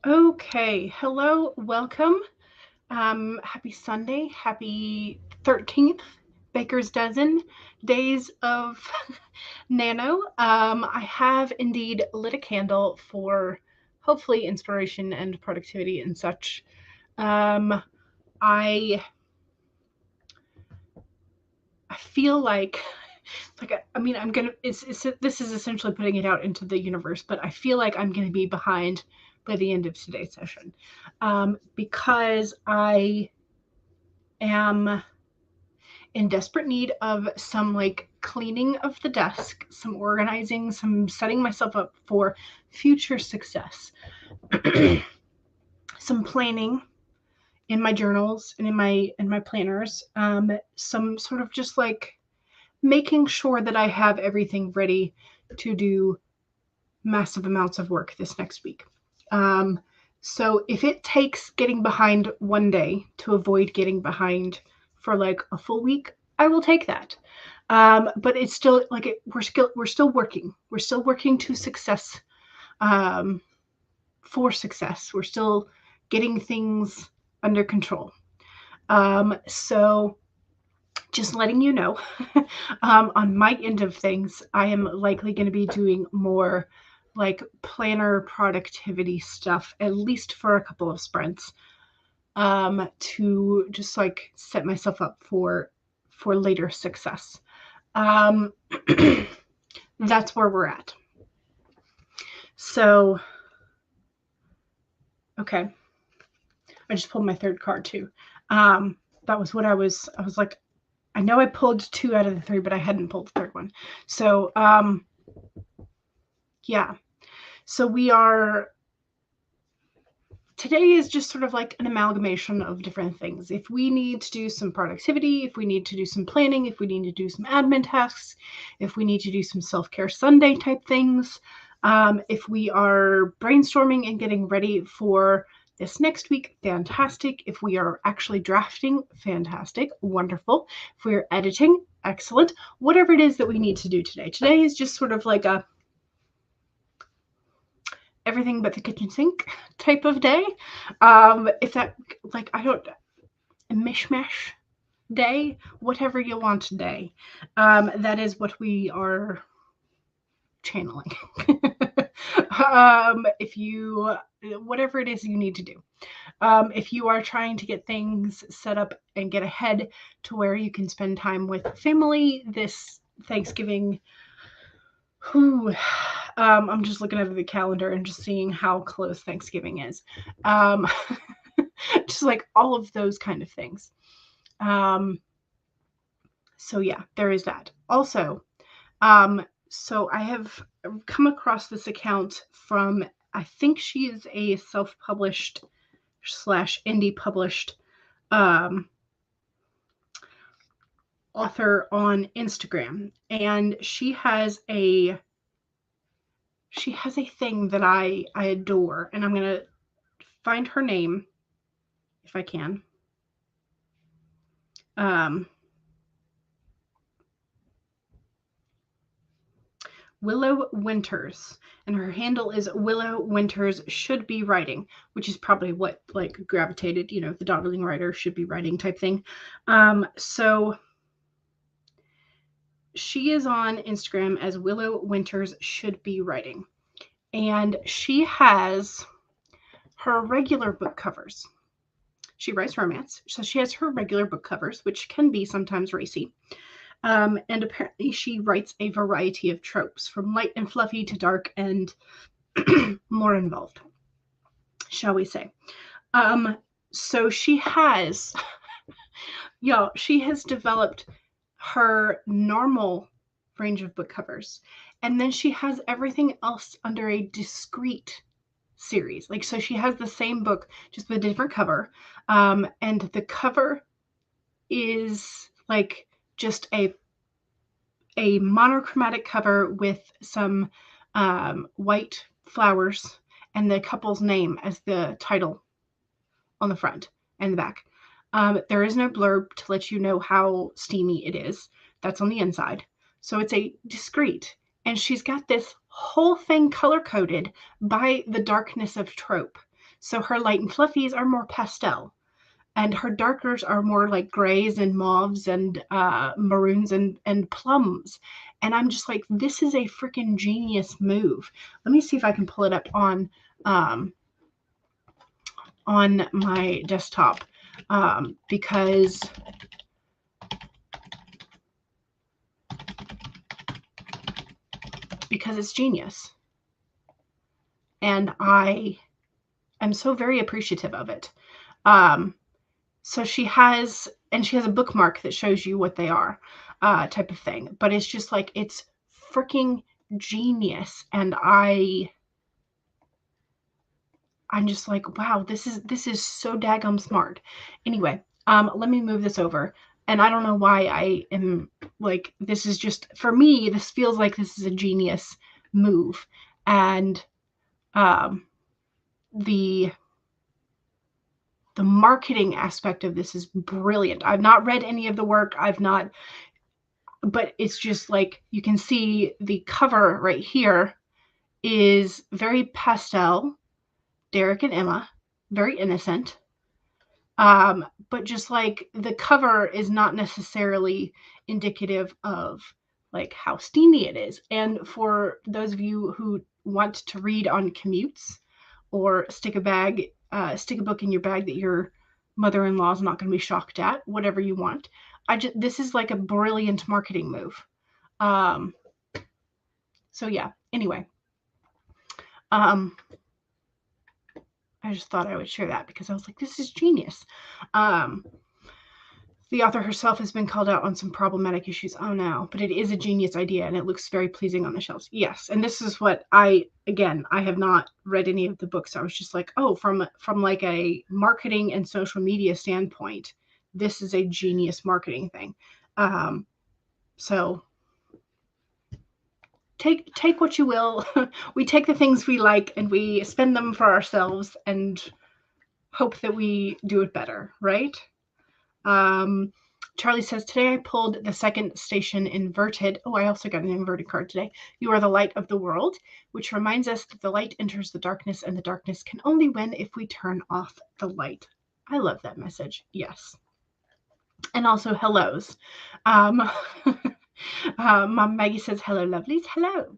Okay, hello, welcome. Happy Sunday, happy 13th, Baker's Dozen days of Nano. I have indeed lit a candle for hopefully inspiration and productivity and such. I feel like I mean I'm gonna this is essentially putting it out into the universe, but I feel like I'm gonna be behind by the end of today's session, because I am in desperate need of some like cleaning of the desk, some organizing, some setting myself up for future success, some planning in my journals and in my planners, some sort of just like making sure that I have everything ready to do massive amounts of work this next week. So if it takes getting behind one day to avoid getting behind for like a full week, I will take that. But it's still like we're still working. We're still working to success, for success. We're still getting things under control. So just letting you know, on my end of things, I am likely going to be doing more like planner productivity stuff, at least for a couple of sprints, to just like set myself up for later success. That's where we're at. So, okay, I just pulled my third card too. That was what I was like, I know I pulled 2 out of the 3, but I hadn't pulled the third one. So, yeah. So today is just sort of like an amalgamation of different things. If we need to do some productivity, if we need to do some planning, if we need to do some admin tasks, if we need to do some self-care Sunday type things, if we are brainstorming and getting ready for this next week, fantastic. If we are actually drafting, fantastic, wonderful. If we are editing, excellent. Whatever it is that we need to do today. Today is just sort of like a everything but the kitchen sink type of day. If that, like, I don't, a mishmash day, whatever you want today. That is what we are channeling. If you, whatever it is you need to do. If you are trying to get things set up and get ahead to where you can spend time with family this Thanksgiving, I'm just looking over the calendar and just seeing how close Thanksgiving is. Just like all of those kind of things. So yeah, there is that. Also, so I have come across this account from, I think she is a self-published / indie published author on Instagram, and she has a thing that I adore, and I'm gonna find her name if I can. Willow Winters, and her handle is Willow Winters should be writing, which is probably what like gravitated, the Dawdling writer should be writing type thing. So she is on Instagram as Willow Winters should be writing, and she has her regular book covers. She writes romance, so she has her regular book covers, which can be sometimes racy. And apparently she writes a variety of tropes, from light and fluffy to dark and more involved, shall we say. So she has, she has developed her normal range of book covers, and then she has everything else under a discrete series. Like, so she has the same book, just with a different cover, and the cover is like just a monochromatic cover with some white flowers and the couple's name as the title on the front and the back. There is no blurb to let you know how steamy it is. That's on the inside. So it's a discreet. And she's got this whole thing color-coded by the darkness of trope. So her light and fluffies are more pastel, and her darkers are more like grays and mauves and maroons and plums. And I'm just like, this is a freaking genius move. Let me see if I can pull it up on my desktop, because it's genius. And I am so very appreciative of it. So she has a bookmark that shows you what they are, type of thing. But it's just like, it's freaking genius. And I'm just like, wow, this is so daggum smart. Anyway, let me move this over. And I don't know why I am like, this is just, for me, this feels like this is a genius move. And the marketing aspect of this is brilliant. I've not read any of the work. But it's just like, you can see the cover right here is very pastel, Derek and Emma, very innocent. But just like, the cover is not necessarily indicative of like how steamy it is. And for those of you who want to read on commutes, or stick a book in your bag that your mother-in-law is not going to be shocked at, whatever you want. This is like a brilliant marketing move. So yeah, anyway, I just thought I would share that because I was like, this is genius. The author herself has been called out on some problematic issues. Oh no, but it is a genius idea and it looks very pleasing on the shelves. Yes, and this is what I have not read any of the books. I was just like, oh, from like a marketing and social media standpoint, this is a genius marketing thing. So take what you will. We take the things we like and we spend them for ourselves and hope that we do it better, right? Charlie says, today I pulled the second station inverted. Oh, I also got an inverted card today. You are the light of the world, which reminds us that the light enters the darkness and the darkness can only win if we turn off the light. I love that message. Yes. And also hellos. Mom Maggie says, hello, lovelies. Hello.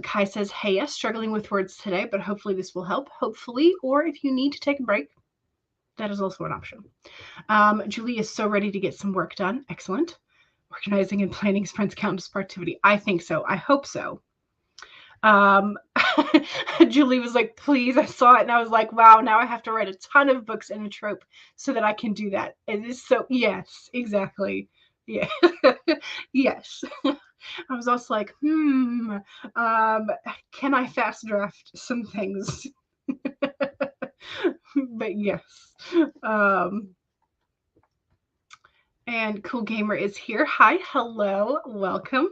Kai says, hey, struggling with words today, but hopefully this will help. Hopefully, or if you need to take a break, that is also an option. Julie is so ready to get some work done. Excellent. Organizing and planning sprints count as productivity. I think so. I hope so. Julie was like, please, I saw it. And I was like, wow, now I have to write a ton of books in a trope so that I can do that. It is so, yes, exactly. Yeah. Yes. I was also like, can I fast draft some things? But yes. And Cool Gamer is here. Hi, hello, welcome.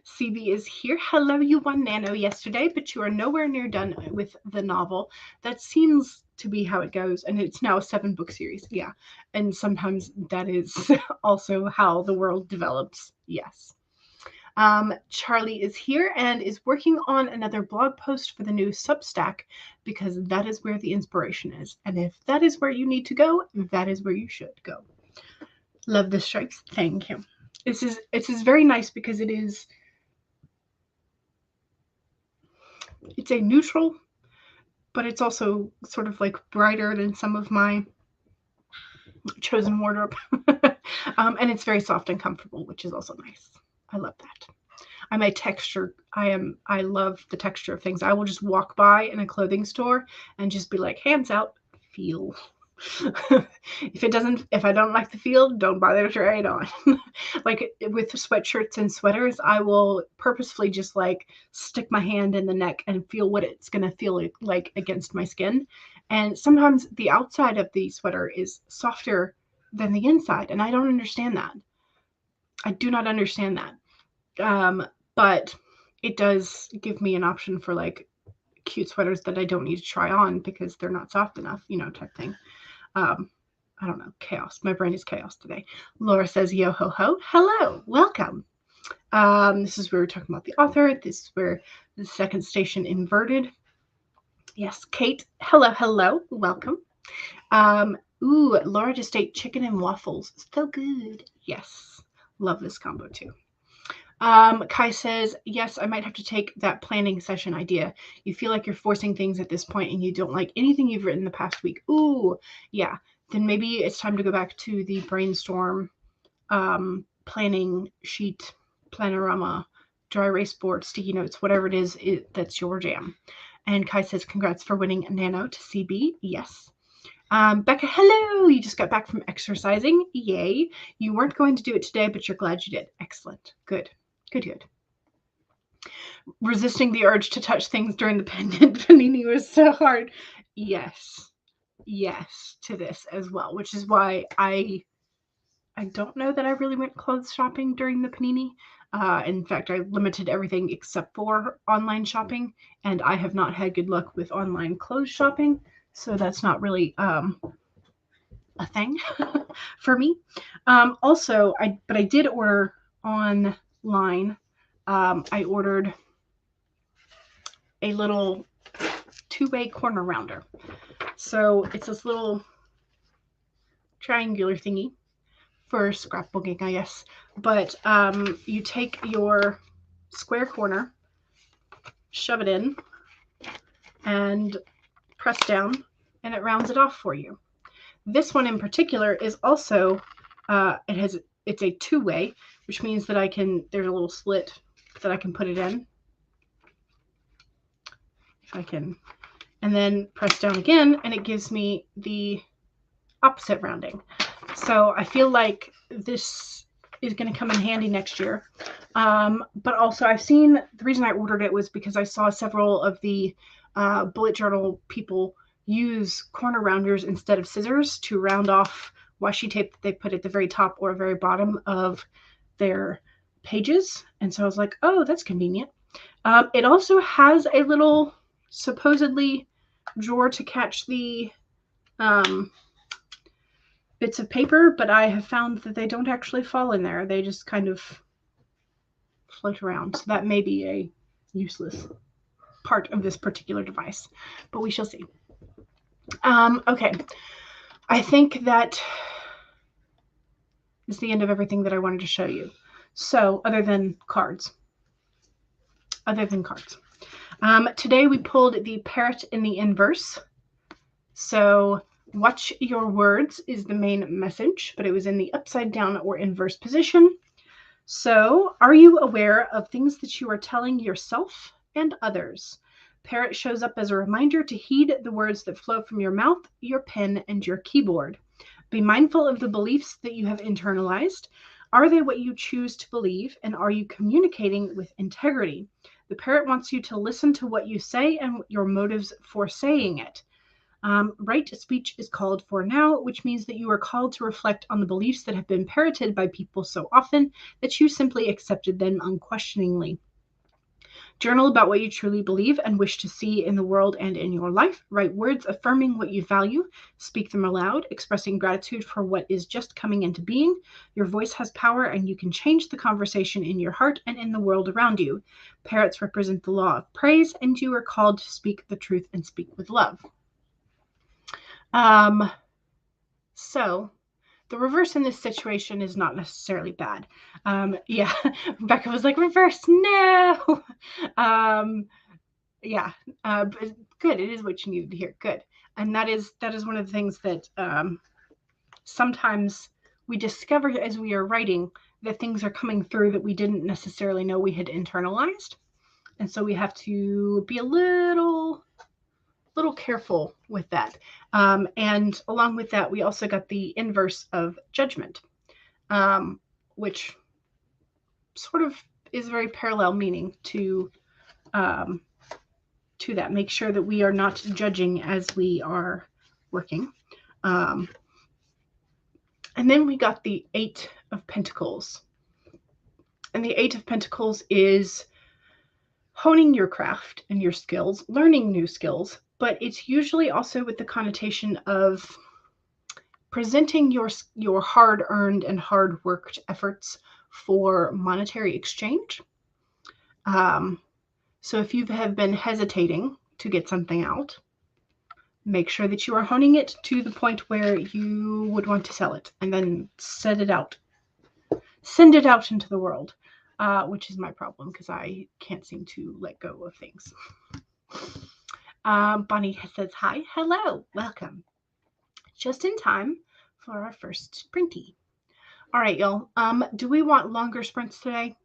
CB is here. Hello, you won Nano yesterday, but you are nowhere near done with the novel. That seems to be how it goes, and it's now a 7-book series. Yeah, and sometimes that is also how the world develops. Yes. Charlie is here and is working on another blog post for the new Substack because that is where the inspiration is. And if that is where you need to go, that is where you should go. Love the stripes. Thank you. This is very nice because it's a neutral, but it's also sort of like brighter than some of my chosen wardrobe. And it's very soft and comfortable, which is also nice. I love that. I'm a texture. I love the texture of things. I will just walk by in a clothing store and just be like, hands out, feel. If I don't like the feel, don't bother to try it on. Like with sweatshirts and sweaters, I will purposefully just like stick my hand in the neck and feel what it's going to feel like against my skin. And sometimes the outside of the sweater is softer than the inside. And I don't understand that. I do not understand that. But it does give me an option for like cute sweaters that I don't need to try on because they're not soft enough, type thing. I don't know, chaos. My brain is chaos today. Laura says, yo ho ho. Hello, welcome. This is where we're talking about the author. This is where the second station inverted. Yes, Kate. Hello, hello. Welcome. Ooh, Laura just ate chicken and waffles. So good. Yes. Love this combo too. Kai says, yes, I might have to take that planning session idea. You feel like you're forcing things at this point and you don't like anything you've written the past week. Ooh, yeah. Then maybe it's time to go back to the brainstorm planning sheet, Planorama, dry erase board, sticky notes, whatever it is, that's your jam. And Kai says, congrats for winning Nano to CB. Yes. Becca, hello. You just got back from exercising. Yay. You weren't going to do it today, but you're glad you did. Excellent. Good. Good. Resisting the urge to touch things during the panini was so hard. Yes to this as well, which is why I don't know that I really went clothes shopping during the panini. In fact, I limited everything except for online shopping, and I have not had good luck with online clothes shopping, so that's not really a thing for me. Also, I did order online. I ordered a little two-way corner rounder. So it's this little triangular thingy for scrapbooking, I guess. But you take your square corner, shove it in, and press down, and it rounds it off for you. This one in particular is also, it's a two-way, which means that there's a little slit that I can put it in. If I can, and then press down again, and it gives me the opposite rounding. So I feel like this is going to come in handy next year. But also the reason I ordered it was because I saw several of the bullet journal people use corner rounders instead of scissors to round off washi tape that they put at the very top or very bottom of their pages. And so I was like, oh, that's convenient. It also has a little supposedly drawer to catch the bits of paper, but I have found that they don't actually fall in there. They just kind of float around. So that may be a useless part of this particular device, but we shall see. Okay. I think that is the end of everything that I wanted to show you. So other than cards. Today we pulled the parrot in the inverse. So watch your words is the main message, but it was in the upside down or inverse position. So are you aware of things that you are telling yourself and others? Parrot shows up as a reminder to heed the words that flow from your mouth, your pen, and your keyboard. Be mindful of the beliefs that you have internalized. Are they what you choose to believe, and are you communicating with integrity? The parrot wants you to listen to what you say and your motives for saying it. Right speech is called for now, which means that you are called to reflect on the beliefs that have been parroted by people so often that you simply accepted them unquestioningly. Journal about what you truly believe and wish to see in the world and in your life. Write words affirming what you value. Speak them aloud, expressing gratitude for what is just coming into being. Your voice has power, and you can change the conversation in your heart and in the world around you. Parrots represent the law of praise, and you are called to speak the truth and speak with love. So the reverse in this situation is not necessarily bad. Yeah, Becca was like, reverse, no. Yeah, but good. It is what you needed to hear. Good. And that is one of the things that sometimes we discover as we are writing, that things are coming through that we didn't necessarily know we had internalized. And so we have to be a little careful with that. And along with that, we also got the inverse of judgment, which sort of is very parallel meaning to that. Make sure that we are not judging as we are working. And then we got the Eight of Pentacles. And the Eight of Pentacles is honing your craft and your skills, learning new skills, but it's usually also with the connotation of presenting your hard-earned and hard-worked efforts for monetary exchange. So if you have been hesitating to get something out, Make sure that you are honing it to the point where you would want to sell it, and then set it out. Send it out into the world, which is my problem because I can't seem to let go of things. Bonnie says, hi, hello, welcome. Just in time for our first sprinty. All right, y'all. Do we want longer sprints today?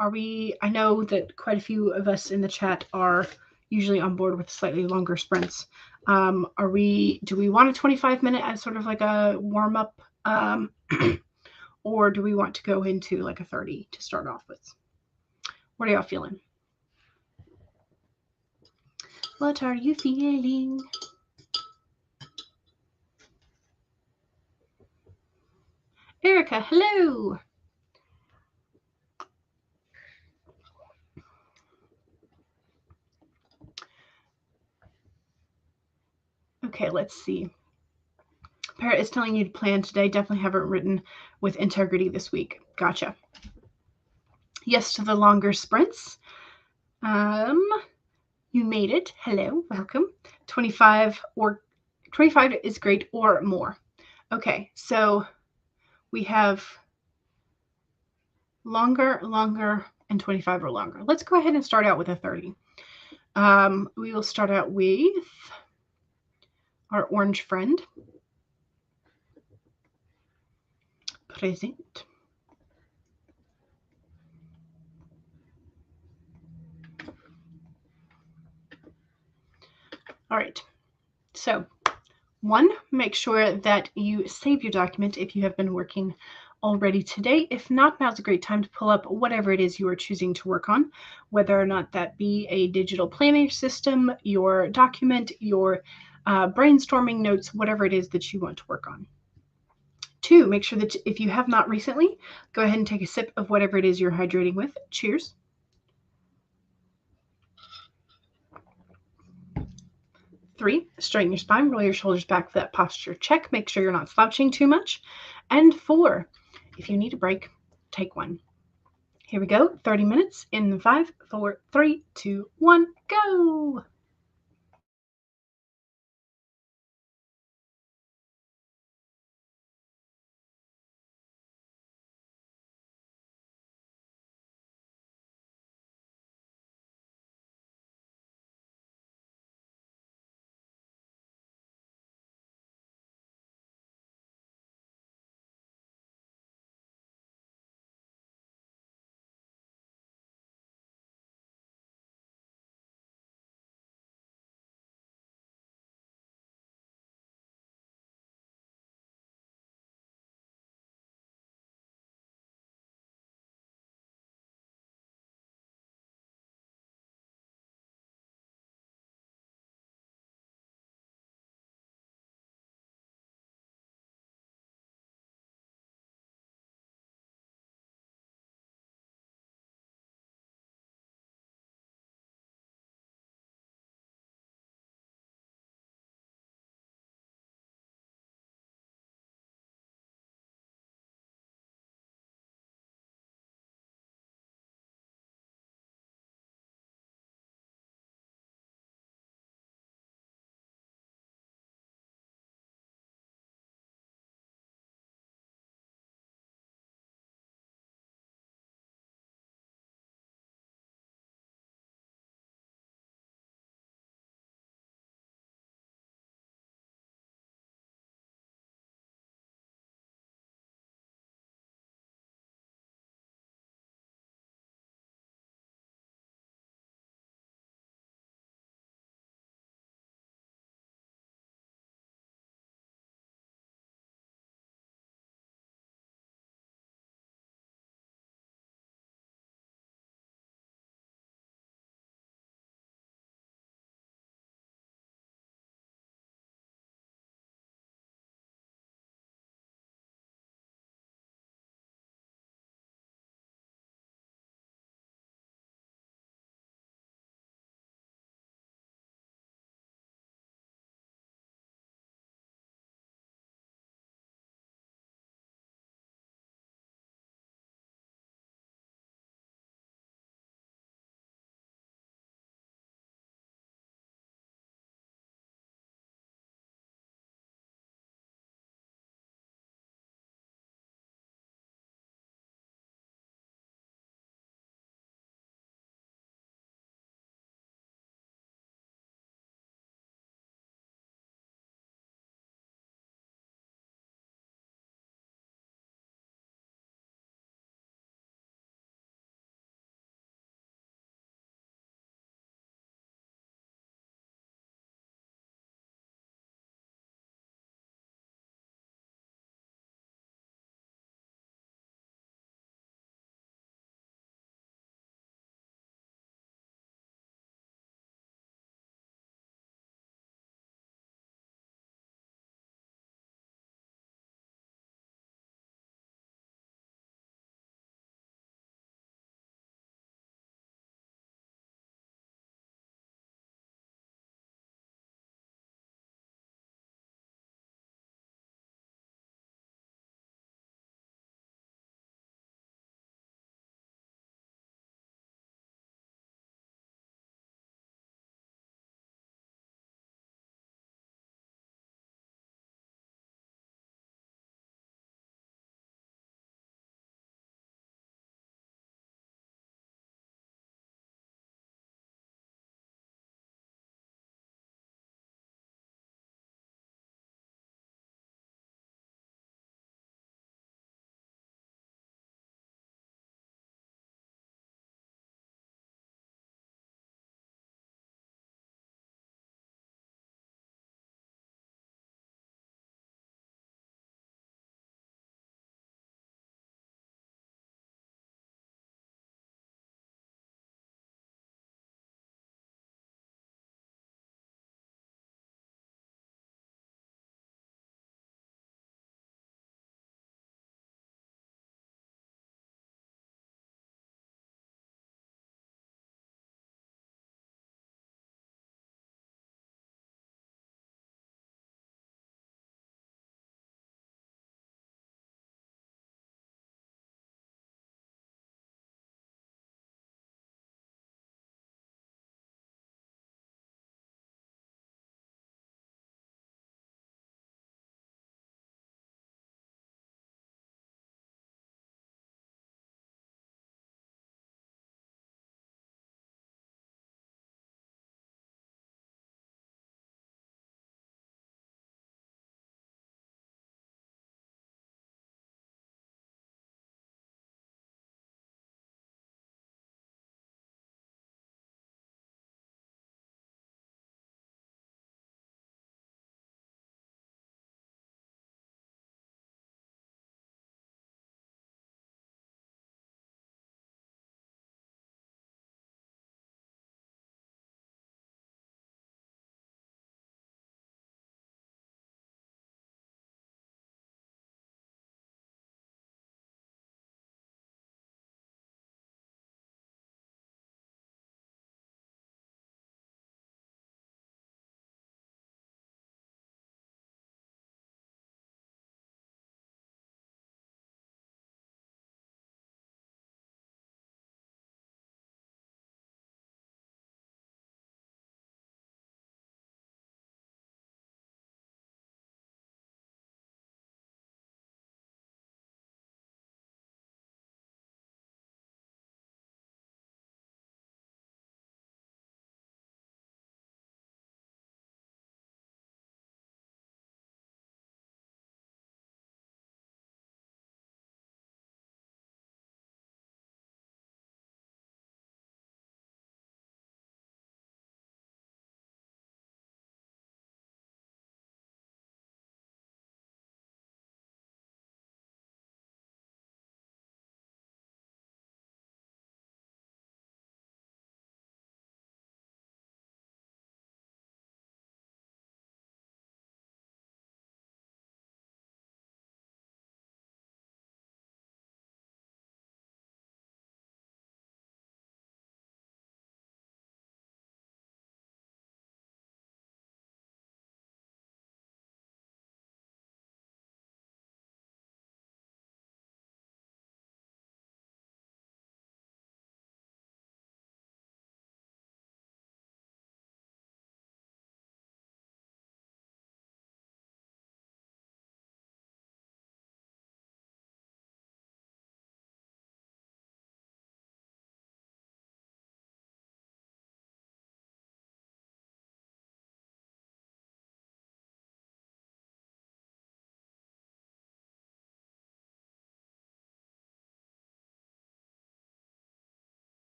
I know that quite a few of us in the chat are usually on board with slightly longer sprints. Do we want a 25-minute as sort of like a warm-up, or do we want to go into like a 30 to start off with? What are y'all feeling? What are you feeling? Erica, hello. Okay, let's see. Parrot is telling you to plan today. Definitely have it written with integrity this week. Gotcha. Yes to the longer sprints. You made it. Hello, welcome. 25 is great or more. Okay, so we have longer, and 25 or longer. Let's go ahead and start out with a 30. We will start out with our orange friend. Present. All right, so 1, make sure that you save your document if you have been working already today. If not, now's a great time to pull up whatever it is you are choosing to work on, whether or not that be a digital planning system, your document, your brainstorming notes, whatever it is that you want to work on. 2, make sure that if you have not recently, go ahead and take a sip of whatever it is you're hydrating with. Cheers. 3, straighten your spine, roll your shoulders back for that posture check. Make sure you're not slouching too much. And 4, if you need a break, take one. Here we go. 30 minutes in 5, 4, 3, 2, 1, go.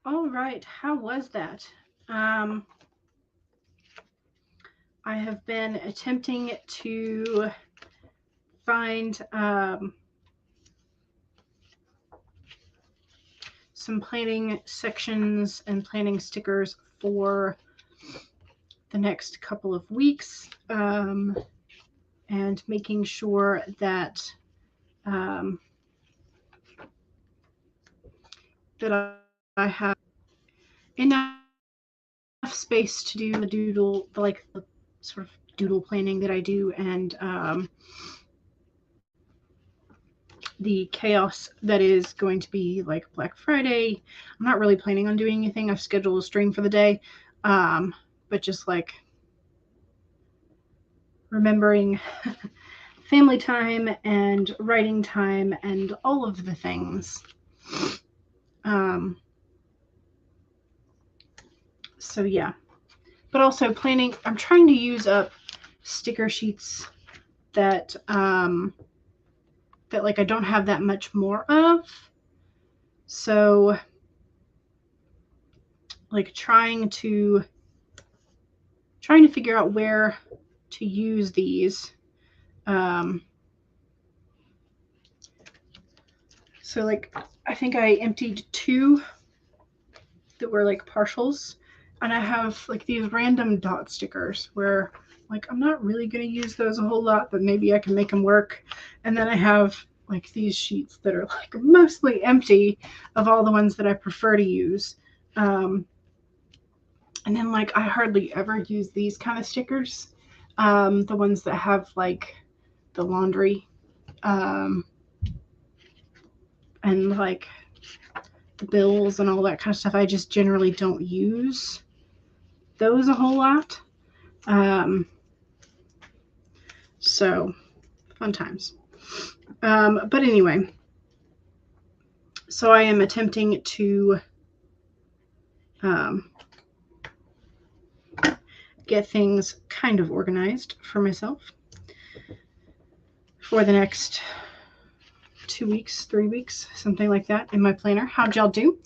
All right, how was that? I have been attempting to find some planning sections and planning stickers for the next couple of weeks, and making sure that that I have enough space to do the doodle, the sort of doodle planning that I do, and the chaos that is going to be like Black Friday. I'm not really planning on doing anything. I've scheduled a stream for the day, but just like remembering family time and writing time and all of the things. So yeah, but also planning, I'm trying to use up sticker sheets that that like I don't have that much more of. So like trying to figure out where to use these. So like I think I emptied 2 that were like partials, and I have like these random dot stickers where like I'm not really going to use those a whole lot, but maybe I can make them work. And then I have like these sheets that are like mostly empty of all the ones that I prefer to use. And then like I hardly ever use these kind of stickers, the ones that have like the laundry and like the bills and all that kind of stuff. I just generally don't use those a whole lot. So fun times. But anyway, so I am attempting to get things kind of organized for myself for the next 2 weeks, 3 weeks, something like that in my planner. How'd y'all do?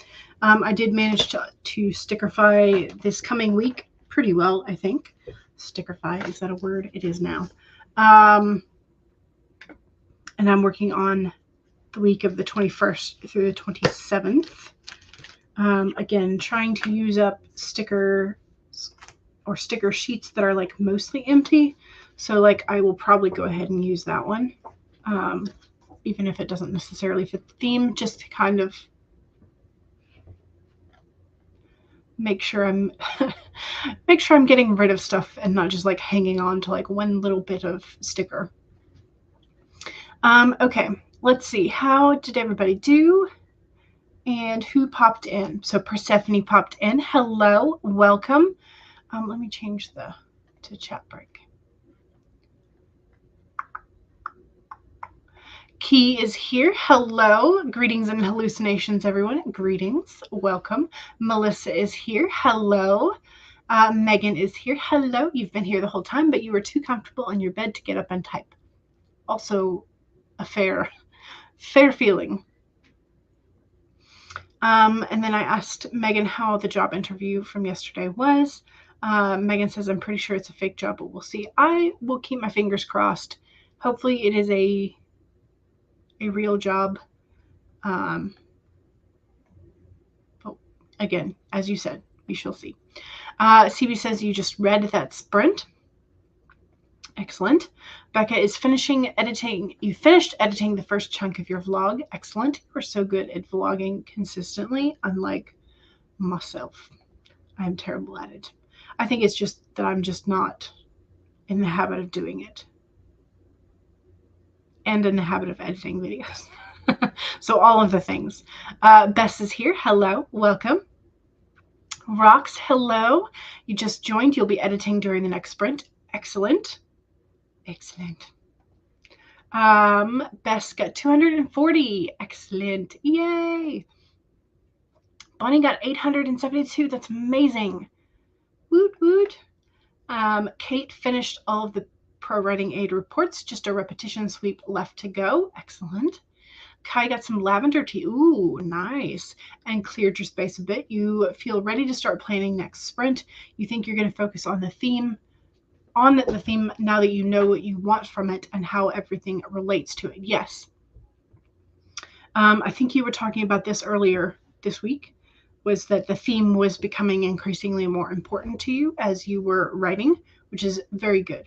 I did manage to stickerify this coming week pretty well, I think. Stickerify, is that a word? It is now. And I'm working on the week of the 21st through the 27th. Again, trying to use up sticker sheets that are like mostly empty. So like I will probably go ahead and use that one. Even if it doesn't necessarily fit the theme, just to kind of make sure I'm getting rid of stuff and not just like hanging on to like one little bit of sticker. Okay, let's see. How did everybody do? And who popped in? So Persephone popped in. Hello, welcome. Let me change to chat break. Key is here. Hello. Greetings and hallucinations, everyone. Greetings. Welcome. Melissa is here. Hello. Megan is here. Hello. You've been here the whole time, but you were too comfortable on your bed to get up and type. Also a fair feeling. And then I asked Megan how the job interview from yesterday was. Megan says, I'm pretty sure it's a fake job, but we'll see. I will keep my fingers crossed. Hopefully it is a real job. But again, as you said, we shall see. CB says you just read that sprint. Excellent. Becca is finishing editing. You finished editing the first chunk of your vlog. Excellent. You are so good at vlogging consistently, unlike myself. I am terrible at it. I think it's just that I'm just not in the habit of doing it. And in the habit of editing videos. So all of the things. Bess is here. Hello. Welcome. Rox, hello. You just joined. You'll be editing during the next sprint. Excellent. Excellent. Bess got 240. Excellent. Yay. Bonnie got 872. That's amazing. Woot woot. Kate finished all of the Pro Writing Aid reports. Just a repetition sweep left to go. Excellent. Kai got some lavender tea. Ooh, nice. And cleared your space a bit. You feel ready to start planning next sprint. You think you're going to focus on the theme, now that you know what you want from it and how everything relates to it. Yes. I think you were talking about this earlier this week, was that the theme was becoming increasingly more important to you as you were writing, which is very good.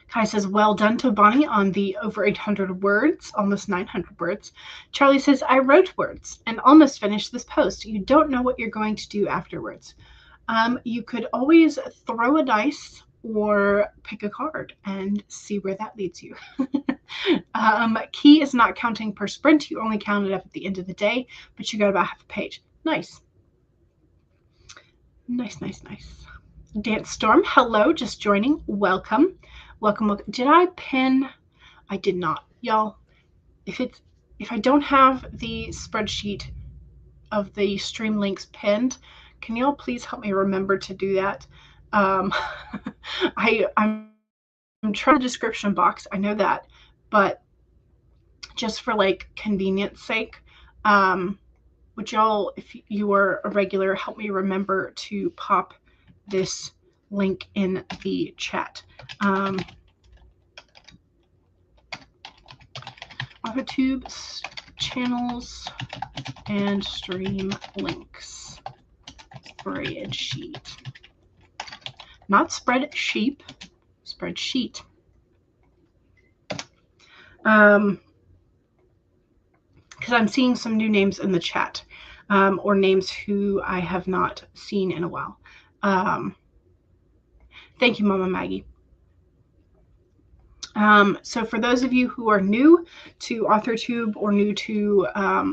Kai says, well done to Bonnie on the over 800 words, almost 900 words. Charlie says, I wrote words and almost finished this post. You don't know what you're going to do afterwards. You could always throw a dice or pick a card and see where that leads you. Key is not counting per sprint. You only count it up at the end of the day, but you got about half a page. Nice. Nice, nice, nice. Dance Storm, hello, just joining. Welcome. Welcome. Did I pin? I did not. Y'all, if I don't have the spreadsheet of the stream links pinned, can y'all please help me remember to do that? I'm trying the description box. I know that, but just for like convenience sake, would y'all, if you are a regular, help me remember to pop this link in the chat. authortube channels and stream links. Spreadsheet. Not spreadsheet. Spreadsheet. Because I'm seeing some new names in the chat, or names who I have not seen in a while. Thank you, Mama Maggie. So for those of you who are new to authortube or new to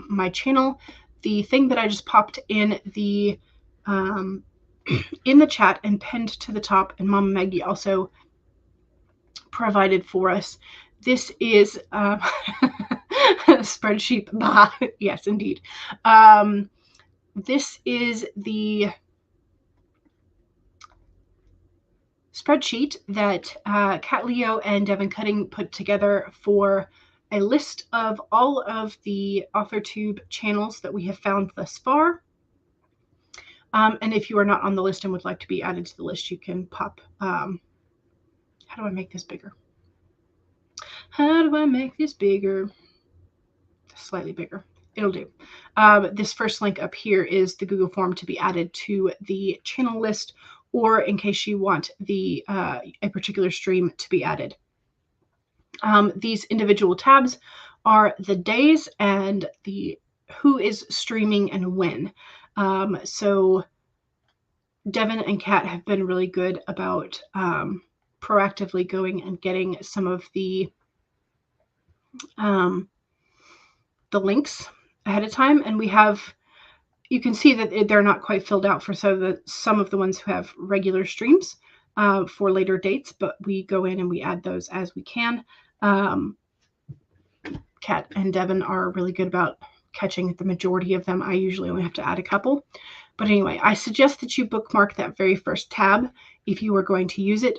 my channel, the thing that I just popped in the chat and pinned to the top, and Mama Maggie also provided for us, this is spreadsheet. Yes, indeed. This is the spreadsheet that Kat Leo and Devin Cutting put together for a list of all of the authortube channels that we have found thus far. And if you are not on the list and would like to be added to the list, you can pop. How do I make this bigger? How do I make this bigger? Slightly bigger. It'll do. This first link up here is the Google form to be added to the channel list, or in case you want the a particular stream to be added. These individual tabs are the days and the who is streaming and when. So Devin and Kat have been really good about proactively going and getting some of the links ahead of time, and we have, you can see that they're not quite filled out for some of the ones who have regular streams for later dates, but we go in and we add those as we can. Kat and Devin are really good about catching the majority of them. I usually only have to add a couple. But anyway, I suggest that you bookmark that very first tab if you are going to use it,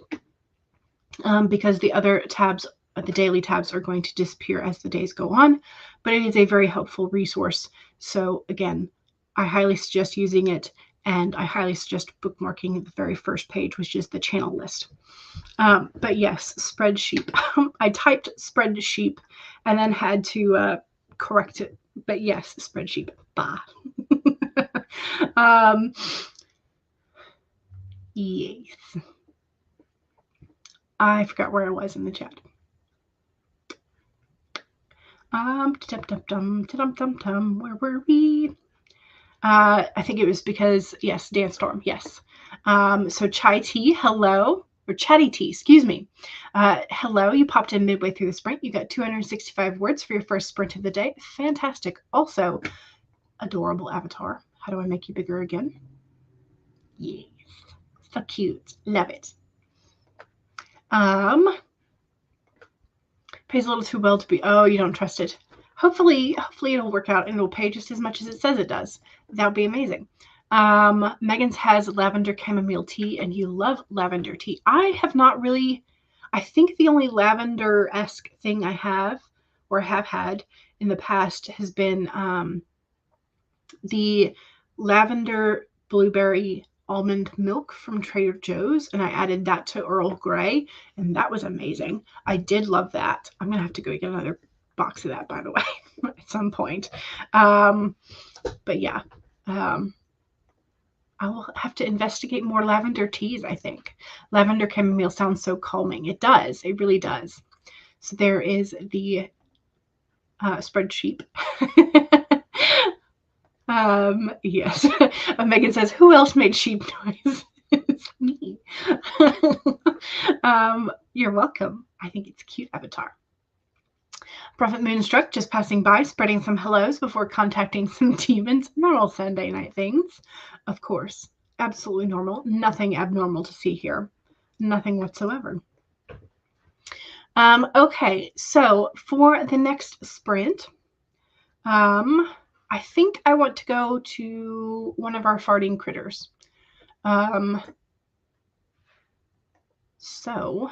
because the other tabs, the daily tabs, are going to disappear as the days go on. But it is a very helpful resource. So again, I highly suggest using it, and I highly suggest bookmarking the very first page, which is the channel list. But yes, spreadsheet. I typed spreadsheet and then had to correct it. But yes, spreadsheet. Bah. Yes. I forgot where I was in the chat. Where were we? I think it was because, yes, Dance Storm, yes. So Chai Tea, hello, or Chatty Tea, excuse me. Hello, you popped in midway through the sprint. You got 265 words for your first sprint of the day. Fantastic. Also, adorable avatar. How do I make you bigger again? Yes, so cute. Love it. Pays a little too well to be, oh, you don't trust it. Hopefully it'll work out and it'll pay just as much as it says it does. That would be amazing. Megan's has lavender chamomile tea, and you love lavender tea. I have not really, I think the only lavender-esque thing I have or have had in the past has been the lavender blueberry almond milk from Trader Joe's, and I added that to Earl Grey, and that was amazing. I did love that. I'm gonna have to go get another box of that, by the way, at some point. But yeah, I will have to investigate more lavender teas, I think. Lavender chamomile sounds so calming. It does. It really does. So there is the spreadsheet. Yes. Megan says, who else made sheep noise? It's me. You're welcome. I think it's a cute avatar. Prophet Moonstruck just passing by, spreading some hellos before contacting some demons. Normal Sunday night things, of course. Absolutely normal. Nothing abnormal to see here. Nothing whatsoever. Okay, so for the next sprint, I think I want to go to one of our farting critters. So,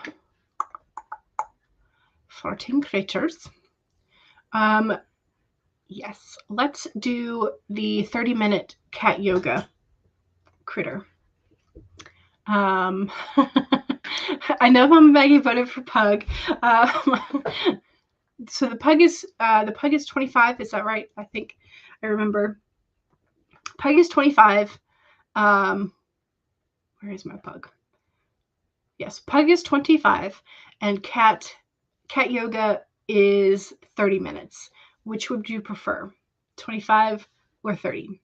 farting critters. Yes, let's do the 30-minute cat yoga critter. I know Mama Maggie voted for Pug. So the pug is 25. Is that right? I think I remember. Pug is 25. Where is my pug? Yes, pug is 25, and cat yoga is 30 minutes. Which would you prefer, 25 or 30?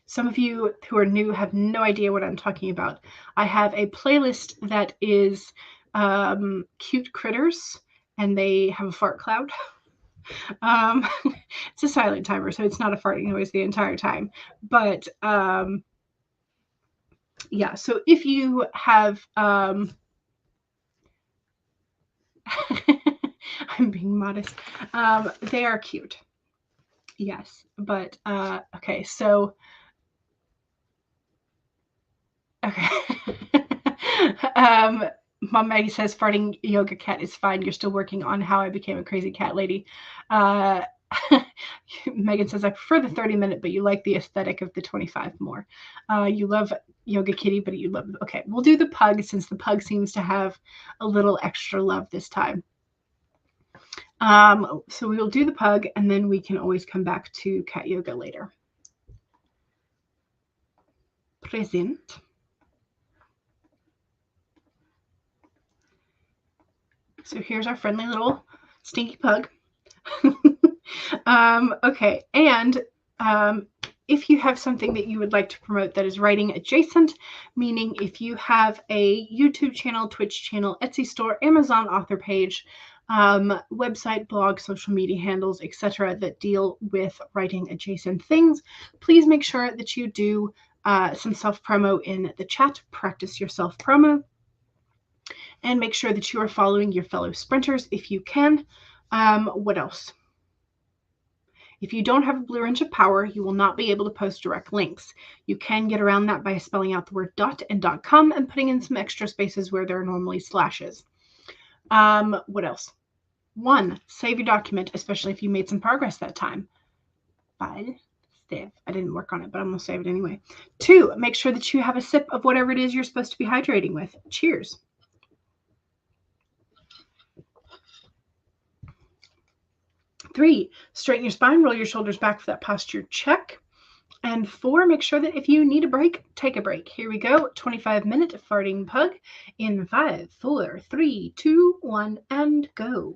Some of you who are new have no idea what I'm talking about. I have a playlist that is cute critters, and they have a fart cloud. It's a silent timer, so it's not a farting noise the entire time. But yeah, so if you have I'm being modest. They are cute. Yes, but okay, so okay. Mom Maggie says farting yoga cat is fine. You're still working on how I became a crazy cat lady. Megan says I prefer the 30-minute, but you like the aesthetic of the 25 more. You love yoga kitty, but you love okay. We'll do the pug since the pug seems to have a little extra love this time. So we'll do the pug, and then we can always come back to cat yoga later. Present. So here's our friendly little stinky pug. Okay, and if you have something that you would like to promote that is writing adjacent, meaning if you have a YouTube channel, Twitch channel, Etsy store, Amazon author page, website, blog, social media handles, etc., that deal with writing adjacent things, please make sure that you do some self-promo in the chat. Practice your self-promo. And make sure that you are following your fellow sprinters if you can. What else? If you don't have a blue wrench of power, you will not be able to post direct links. You can get around that by spelling out the word dot and .com and putting in some extra spaces where there are normally slashes. What else? 1, save your document, especially if you made some progress that time. 5, save. I didn't work on it, but I'm going to save it anyway. 2, make sure that you have a sip of whatever it is you're supposed to be hydrating with. Cheers. 3, straighten your spine, roll your shoulders back for that posture check. And 4, make sure that if you need a break, take a break. Here we go. 25-minute farting pug in 5, 4, 3, 2, 1, and go.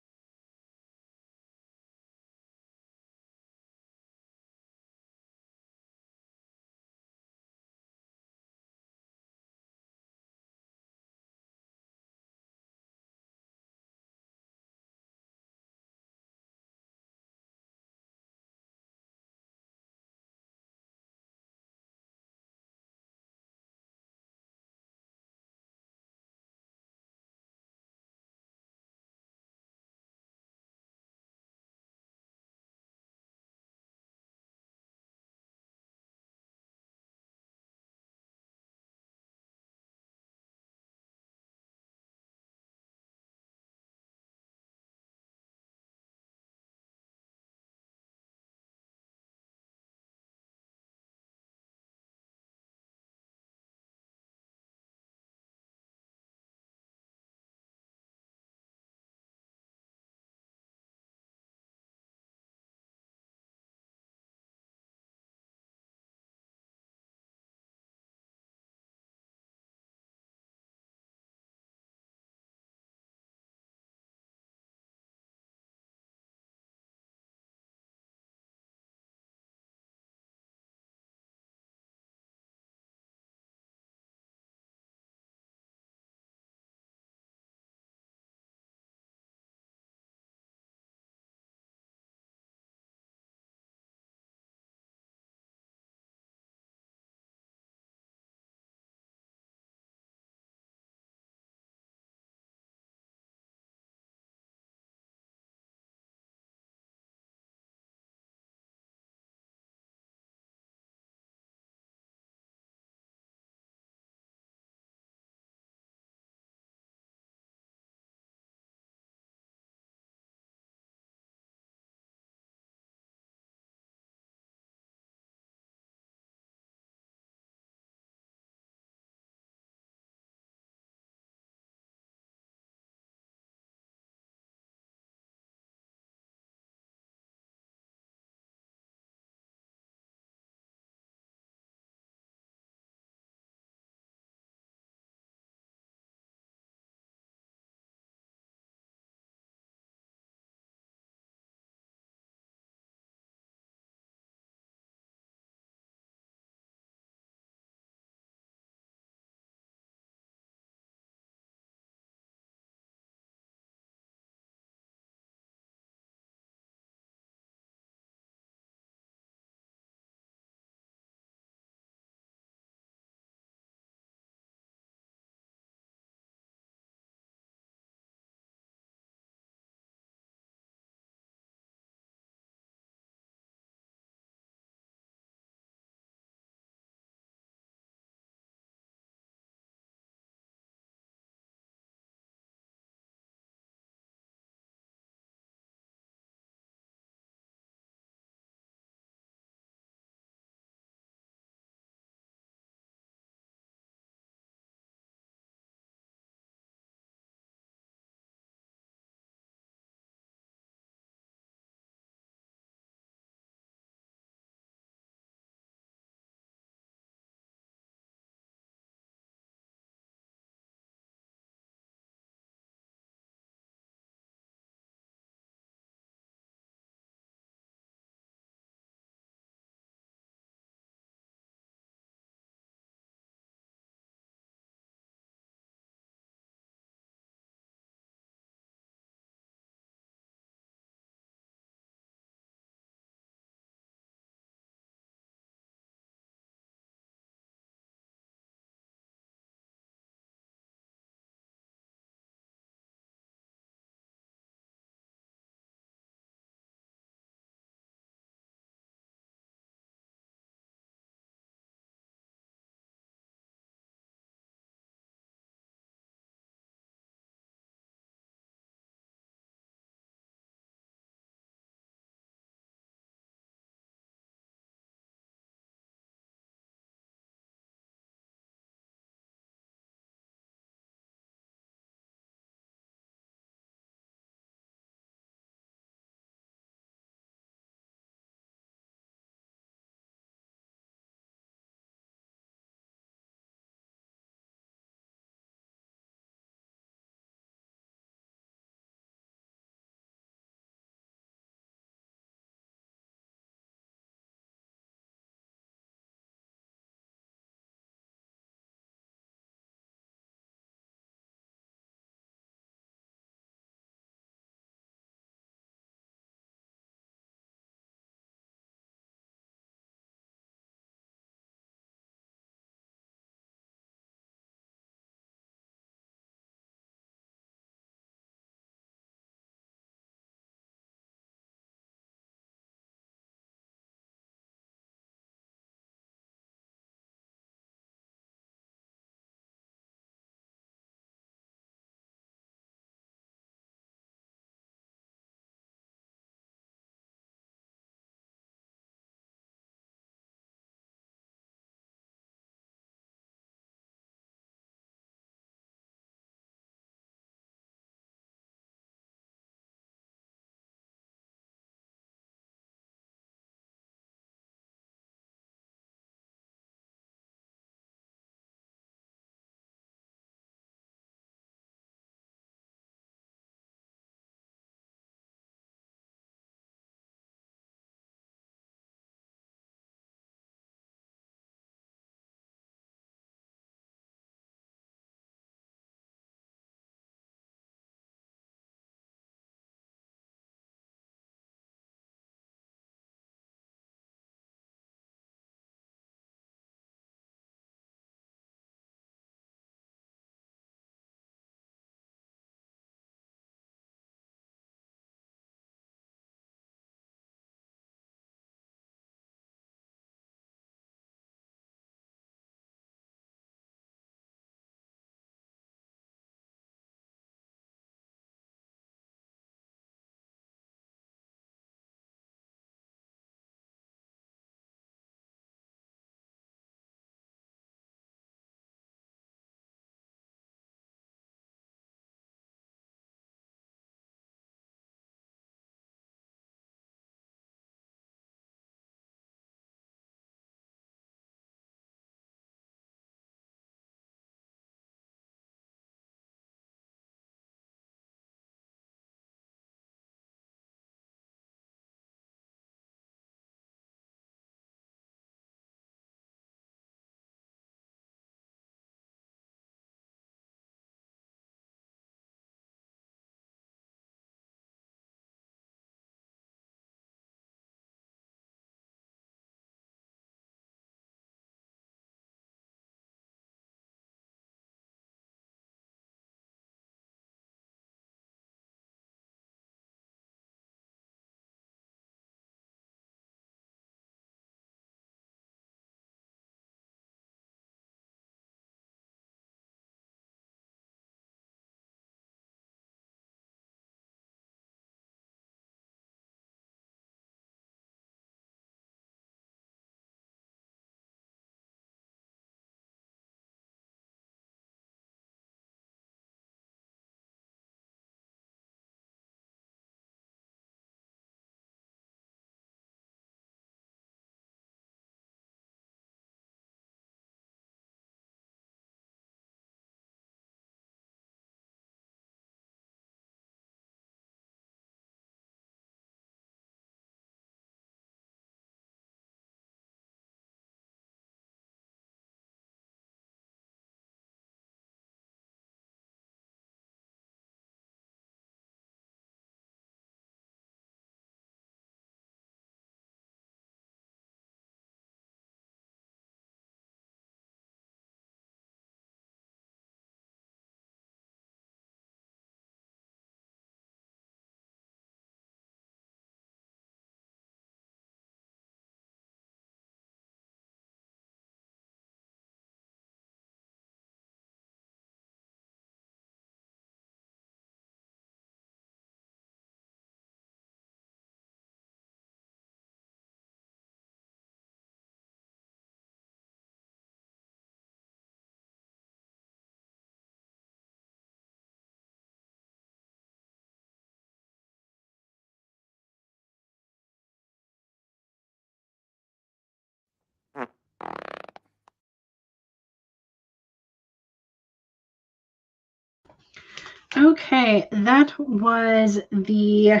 Okay, that was the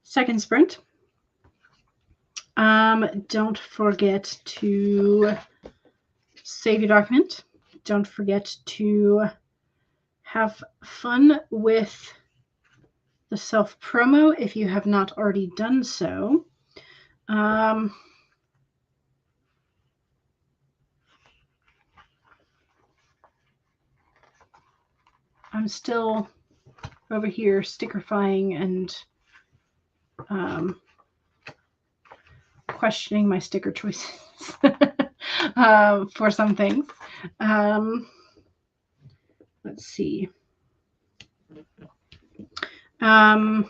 second sprint. Don't forget to save your document. Don't forget to have fun with the self-promo if you have not already done so. I'm still over here stickerifying and questioning my sticker choices for some things. Let's see. I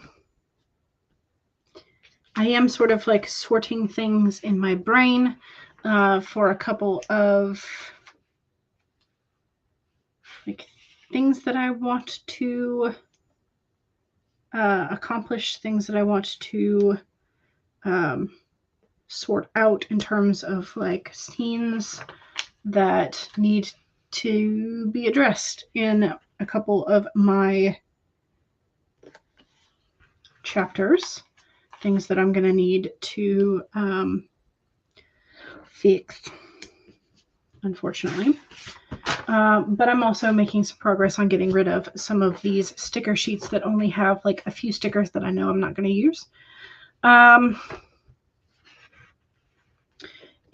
am sort of like sorting things in my brain for a couple of like things that I want to accomplish, things that I want to sort out in terms of like scenes that need to be addressed in a couple of my chapters, things that I'm going to need to fix, unfortunately. But I'm also making some progress on getting rid of some of these sticker sheets that only have like a few stickers that I know I'm not going to use.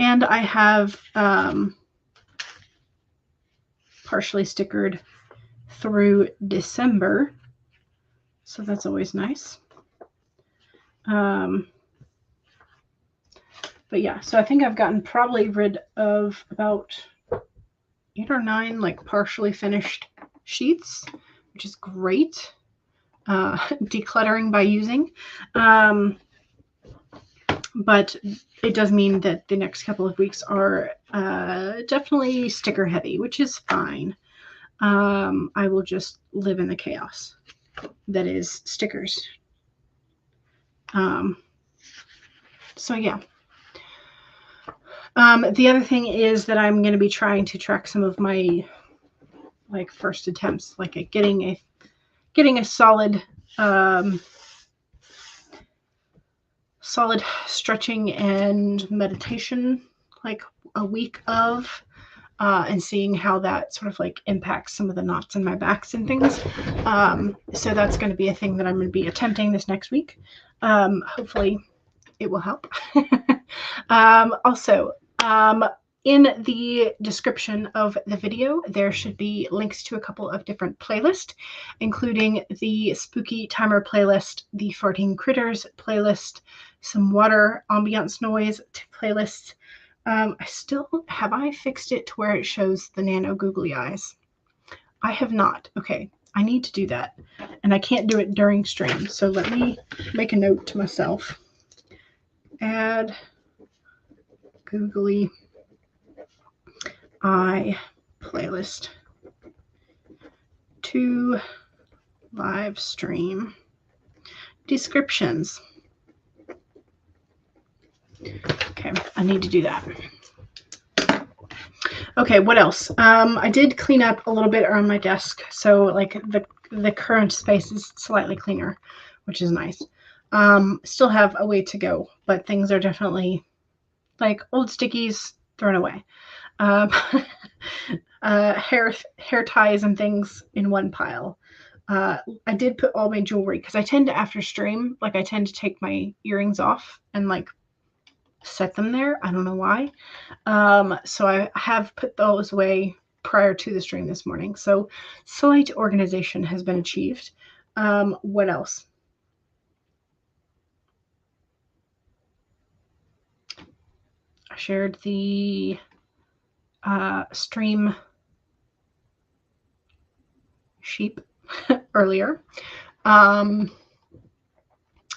And I have partially stickered through December, so that's always nice. But yeah, so I think I've gotten probably rid of about 8 or 9 like partially finished sheets, which is great. Decluttering by using. But it does mean that the next couple of weeks are definitely sticker heavy, which is fine. I will just live in the chaos that is stickers. So yeah. The other thing is that I'm going to be trying to track some of my like first attempts, like at getting a solid solid stretching and meditation, like a week of, and seeing how that sort of like impacts some of the knots in my backs and things. So that's going to be a thing that I'm going to be attempting this next week. Hopefully it will help. Also, in the description of the video, there should be links to a couple of different playlists, including the Spooky Timer playlist, the Farting Critters playlist, some water ambiance noise playlists. Have I fixed it to where it shows the nano googly eyes? I have not. Okay, I need to do that. And I can't do it during stream, so let me make a note to myself. Add googly eye playlist to live stream descriptions. Okay, I need to do that. Okay, what else? I did clean up a little bit around my desk, so like the current space is slightly cleaner, which is nice. Still have a way to go, but things are definitely like old stickies thrown away. Hair ties and things in one pile. I did put all my jewelry because I tend to, after stream, like I tend to take my earrings off and like set them there. I don't know why. So I have put those away prior to the stream this morning. So slight organization has been achieved. What else? I shared the stream sheep earlier.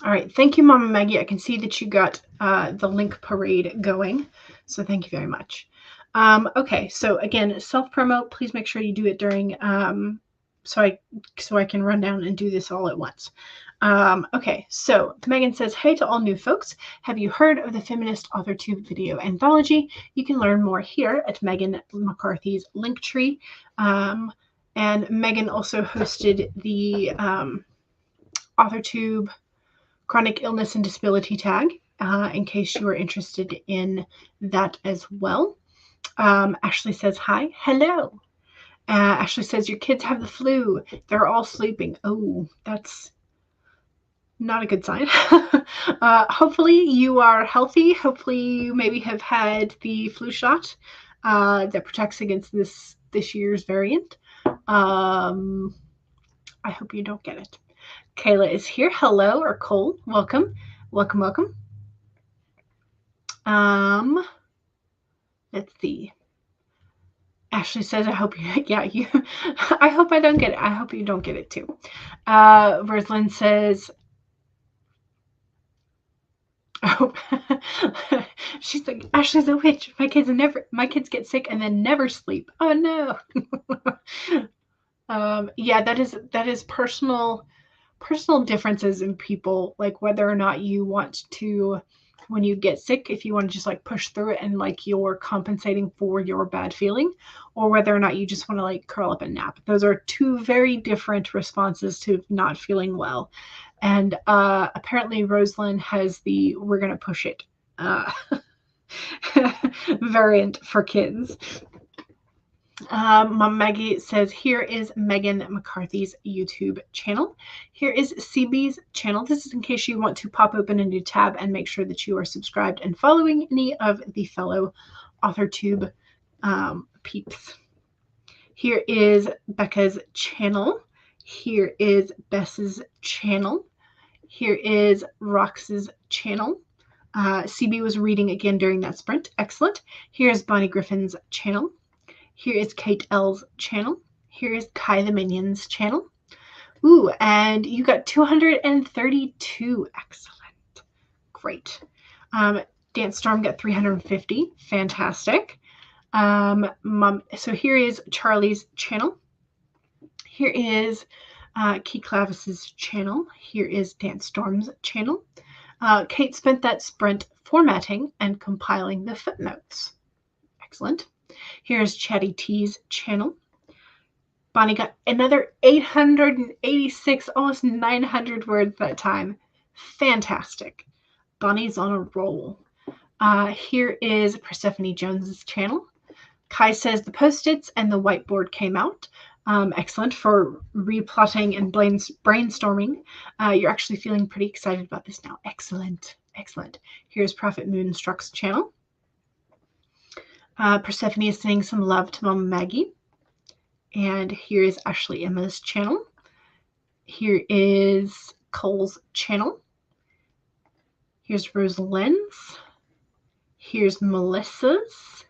All right, thank you, Mama Maggie. I can see that you got the link parade going, so thank you very much. Okay, so again, self-promo, please make sure you do it during, so I can run down and do this all at once. Okay, so Megan says, hey to all new folks. Have you heard of the Feminist AuthorTube video anthology? You can learn more here at Megan McCarthy's Linktree. And Megan also hosted the authortube chronic illness and disability tag, in case you are interested in that as well. Ashley says hi. Hello. Ashley says your kids have the flu. They're all sleeping. Oh, that's not a good sign. Hopefully you are healthy. Hopefully you maybe have had the flu shot that protects against this year's variant. I hope you don't get it. Kayla is here. Hello, or Cole. Welcome. Welcome, welcome. Let's see. Ashley says, I hope you, yeah, you, I hope I don't get it. I hope you don't get it too. Rosalind says, oh, she's like, Ashley's a witch. My kids get sick and then never sleep. Oh no. Yeah, that is personal differences in people, like whether or not you want to, when you get sick, if you want to just like push through it and like you're compensating for your bad feeling, or whether or not you just want to like curl up and nap. Those are two very different responses to not feeling well. And apparently Rosalind has the we're going to push it variant for kids. Mom Maggie says, here is Megan McCarthy's YouTube channel. Here is CB's channel. This is in case you want to pop open a new tab and make sure that you are subscribed and following any of the fellow AuthorTube peeps. Here is Becca's channel. Here is Bess's channel. Here is Rox's channel. CB was reading again during that sprint. Excellent. Here's Bonnie Griffin's channel. Here is Kate L's channel. Here is Kai the Minion's channel. Ooh, and you got 232. Excellent. Great. Dance Storm got 350. Fantastic. So here is Charlie's channel. Here is Key Clavis's channel. Here is Dance Storm's channel. Kate spent that sprint formatting and compiling the footnotes. Excellent. Here's Chatty T's channel. Bonnie got another 886, almost 900 words that time. Fantastic. Bonnie's on a roll. Here is Persephone Jones's channel. Kai says the Post-its and the whiteboard came out. Excellent for replotting and brainstorming. You're actually feeling pretty excited about this now. Excellent. Excellent. Here's Prophet Moonstruck's channel. Persephone is sending some love to Mama Maggie. And here is Ashley Emma's channel. Here is Cole's channel. Here's Rosalind's. Here's Melissa's.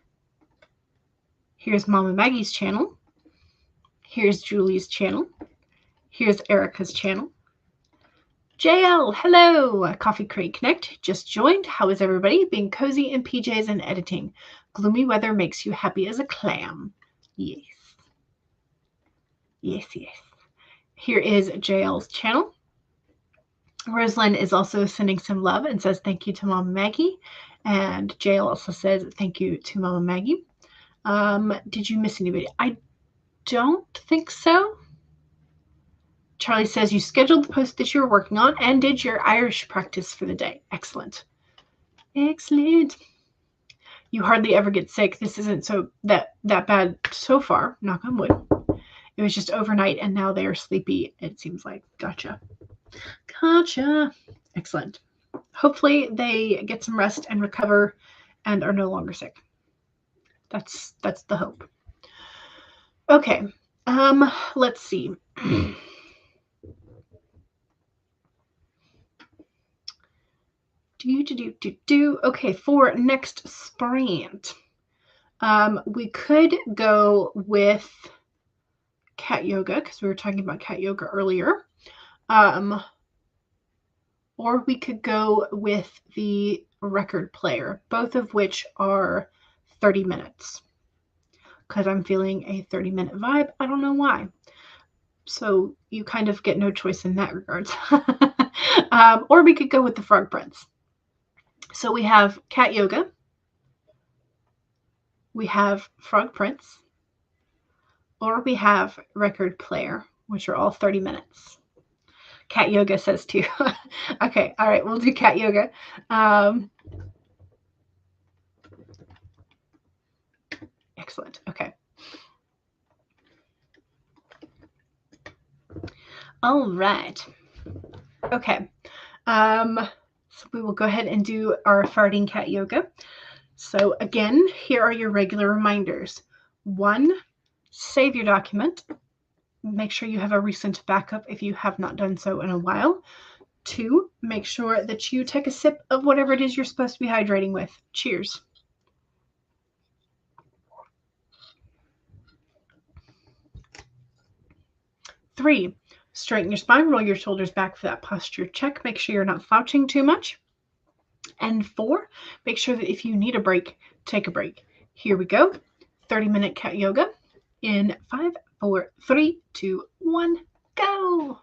Here's Mama Maggie's channel. Here's Julie's channel. Here's Erica's channel. JL, hello. Coffee Crate Connect just joined. How is everybody? Being cozy in PJs and editing. Gloomy weather makes you happy as a clam. Yes. Yes, yes. Here is JL's channel. Rosalind is also sending some love and says thank you to Mama Maggie. And JL also says thank you to Mama Maggie. Did you miss anybody? I don't think so. Charlie says you scheduled the post that you were working on and did your Irish practice for the day. Excellent. Excellent. You hardly ever get sick. This isn't so that bad so far. Knock on wood. It was just overnight and now they are sleepy, it seems like. Gotcha. Gotcha. Excellent. Hopefully they get some rest and recover and are no longer sick. That's the hope. Okay. Let's see. Okay, for next sprint, we could go with cat yoga because we were talking about cat yoga earlier. Or we could go with the record player, both of which are 30 minutes because I'm feeling a 30-minute vibe. I don't know why. So you kind of get no choice in that regard. Or we could go with the Frog Prince. So we have cat yoga. We have Frog Prince. or we have record player, which are all 30 minutes. Cat yoga says too. Okay, all right, we'll do cat yoga. Excellent. Okay. All right. Okay. So we will go ahead and do our farting cat yoga. So again, here are your regular reminders. 1, save your document. Make sure you have a recent backup if you have not done so in a while. 2, make sure that you take a sip of whatever it is you're supposed to be hydrating with. Cheers. Three, straighten your spine, roll your shoulders back for that posture check. Make sure you're not slouching too much. And 4, make sure that if you need a break, take a break. Here we go. 30-minute cat yoga in 5, 4, 3, 2, 1, go.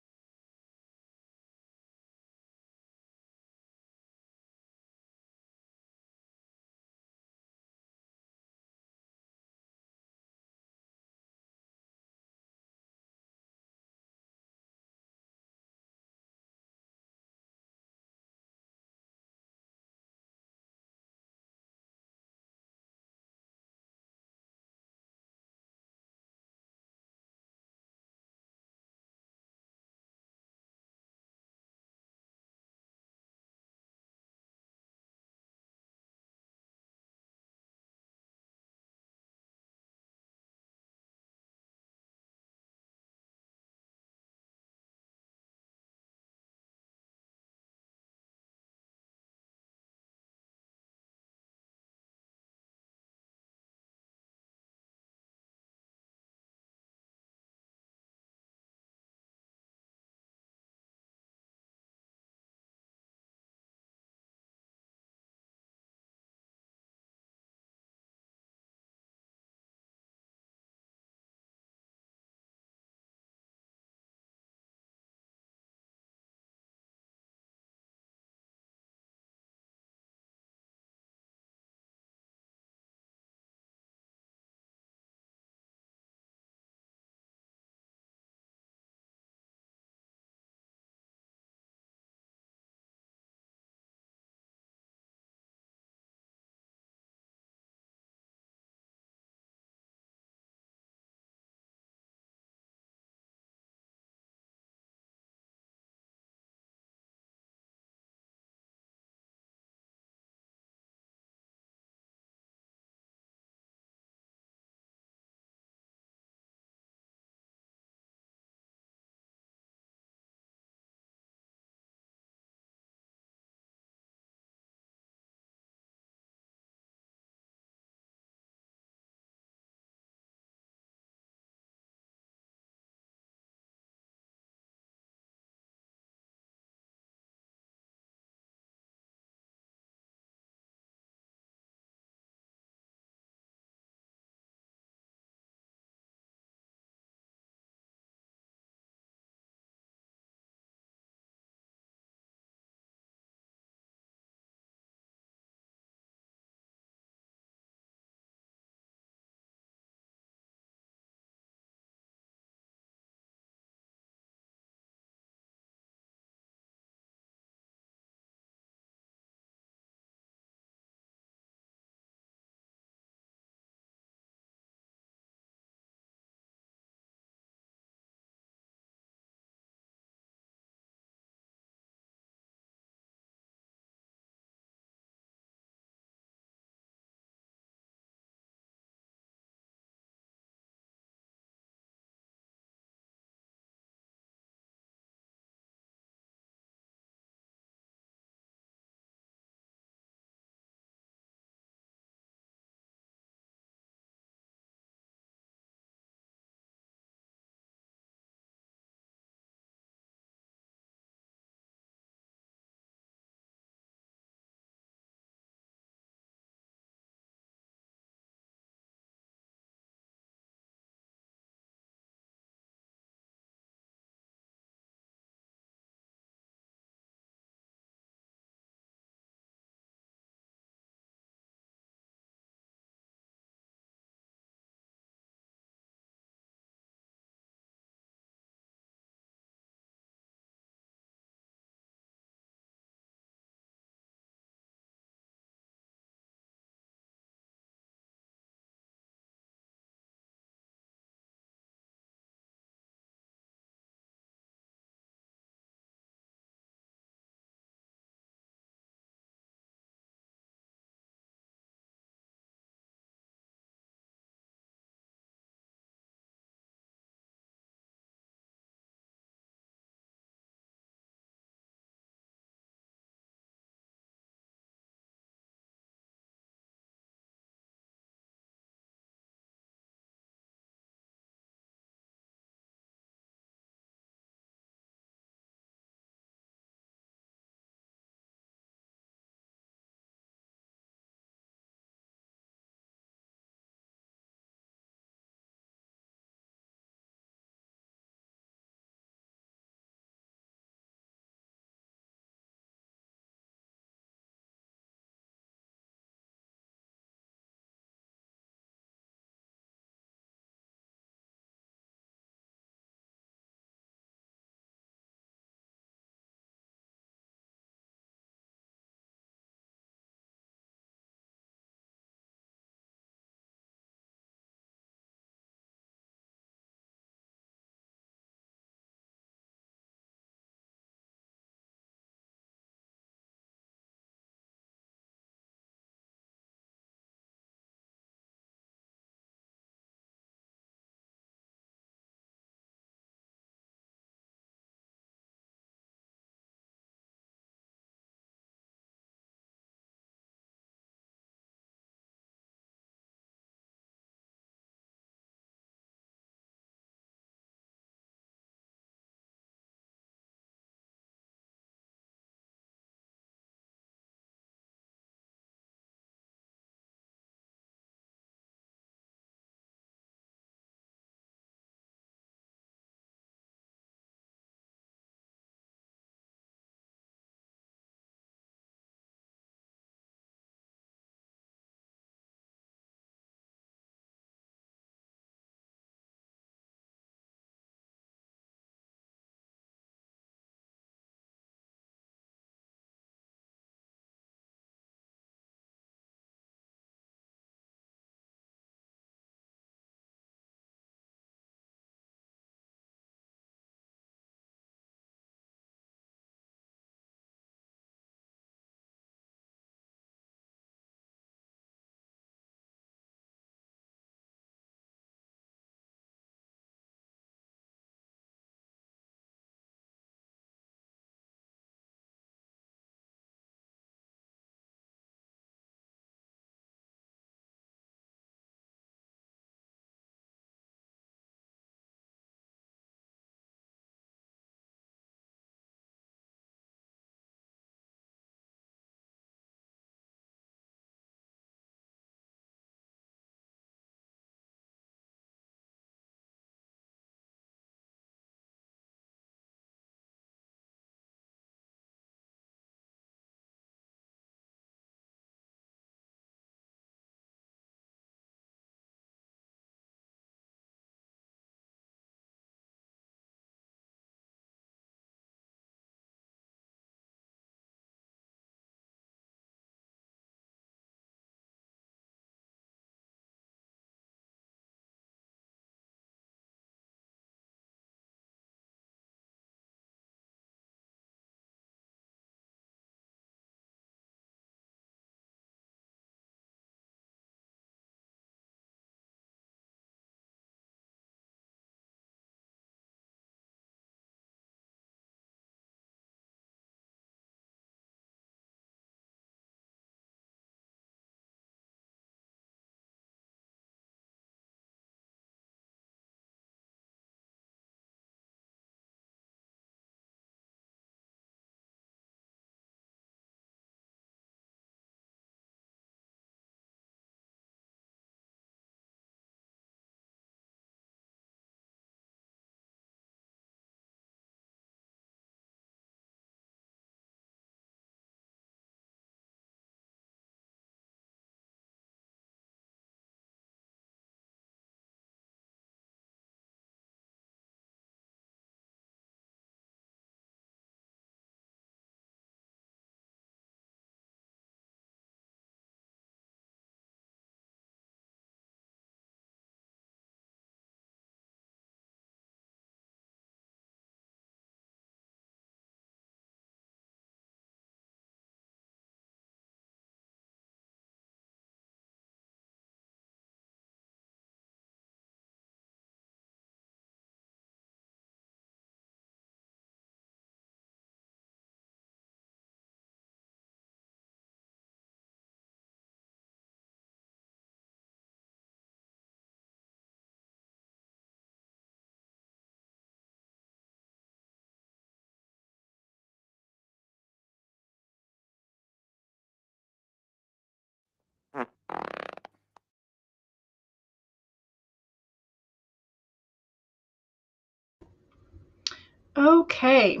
Okay.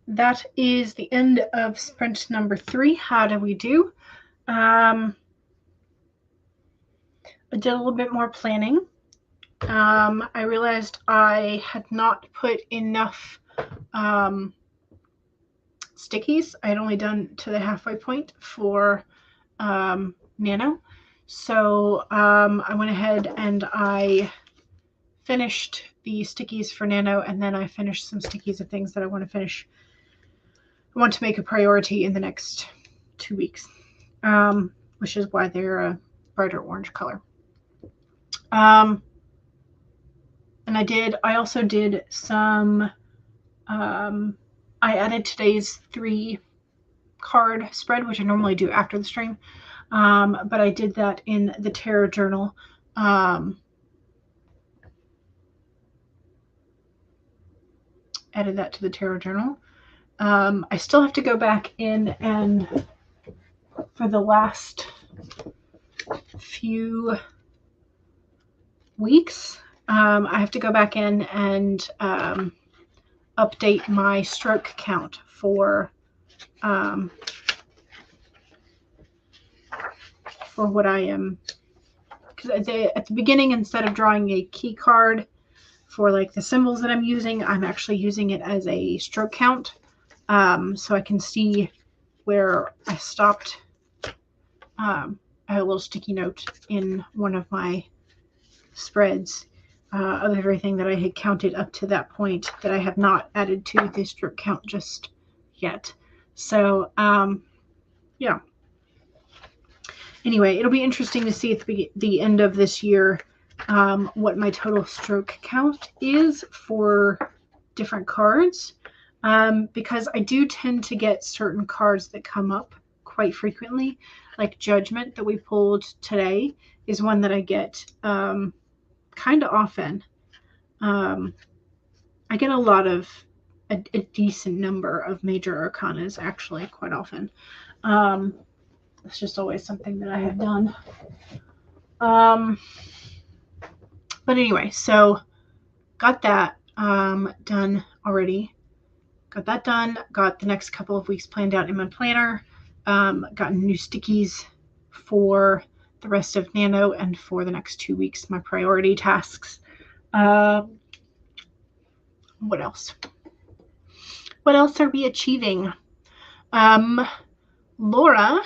That is the end of sprint number 3. How do we do? I did a little bit more planning. I realized I had not put enough stickies. I had only done to the halfway point for Nano. So I went ahead and I finished the stickies for Nano, and then I finished some stickies of things that I want to finish. I want to make a priority in the next 2 weeks, which is why they're a brighter orange color. And I also did some, I added today's 3 card spread, which I normally do after the stream. But I did that in the Tarot Journal. Added that to the Tarot Journal. I still have to go back in and for the last few weeks, I have to go back in and update my stroke count for what I am. Because at the beginning, instead of drawing a key card for like the symbols that I'm using, I'm actually using it as a stroke count, so I can see where I stopped. I have a little sticky note in one of my spreads of everything that I had counted up to that point that I have not added to the stroke count just yet. So yeah. Anyway, it'll be interesting to see at the end of this year what my total stroke count is for different cards, because I do tend to get certain cards that come up quite frequently, like Judgment that we pulled today is one that I get kind of often. I get a decent number of major arcanas actually quite often. It's just always something that I have done. But anyway, so got that done already. Got that done. Got the next couple of weeks planned out in my planner. Got new stickies for the rest of Nano and for the next 2 weeks, my priority tasks. What else? What else are we achieving? Laura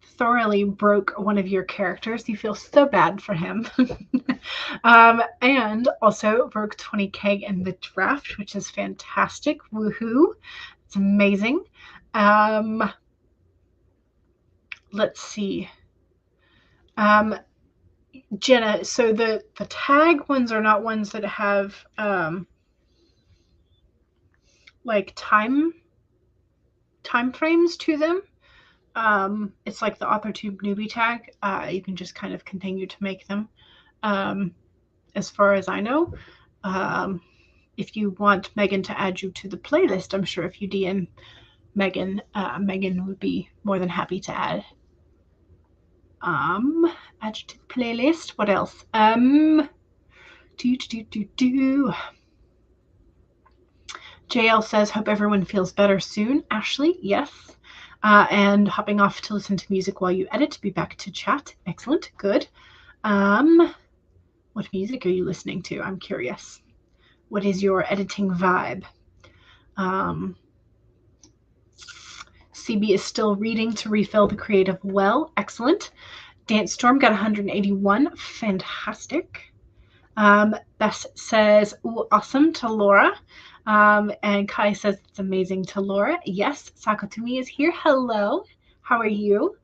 thoroughly broke one of your characters. You feel so bad for him. And also broke 20k in the draft, which is fantastic. Woohoo. It's amazing. Let's see. Jenna, so the tag ones are not ones that have like time frames to them. It's like the authortube newbie tag. You can just kind of continue to make them, as far as I know. If you want Megan to add you to the playlist, I'm sure if you DM Megan, Megan would be more than happy to add you to the playlist. What else? JL says, hope everyone feels better soon. Ashley, yes. And hopping off to listen to music while you edit. Be back to chat. Excellent. Good. What music are you listening to? I'm curious. What is your editing vibe? CB is still reading to refill the creative well. Excellent. Dance Storm got 181. Fantastic. Bess says, ooh, awesome to Laura. And Kai says it's amazing to Laura. Yes, Sakatumi is here. Hello. How are you?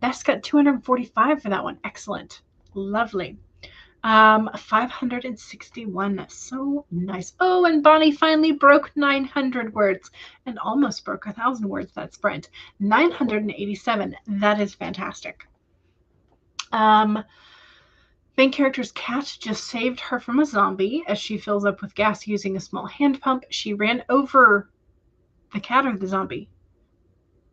Bess got 245 for that one. Excellent. Lovely. 561. So nice. Oh, and Bonnie finally broke 900 words and almost broke 1,000 words that sprint. 987. That is fantastic. Main character's cat just saved her from a zombie as she fills up with gas using a small hand pump. She ran over the cat or the zombie.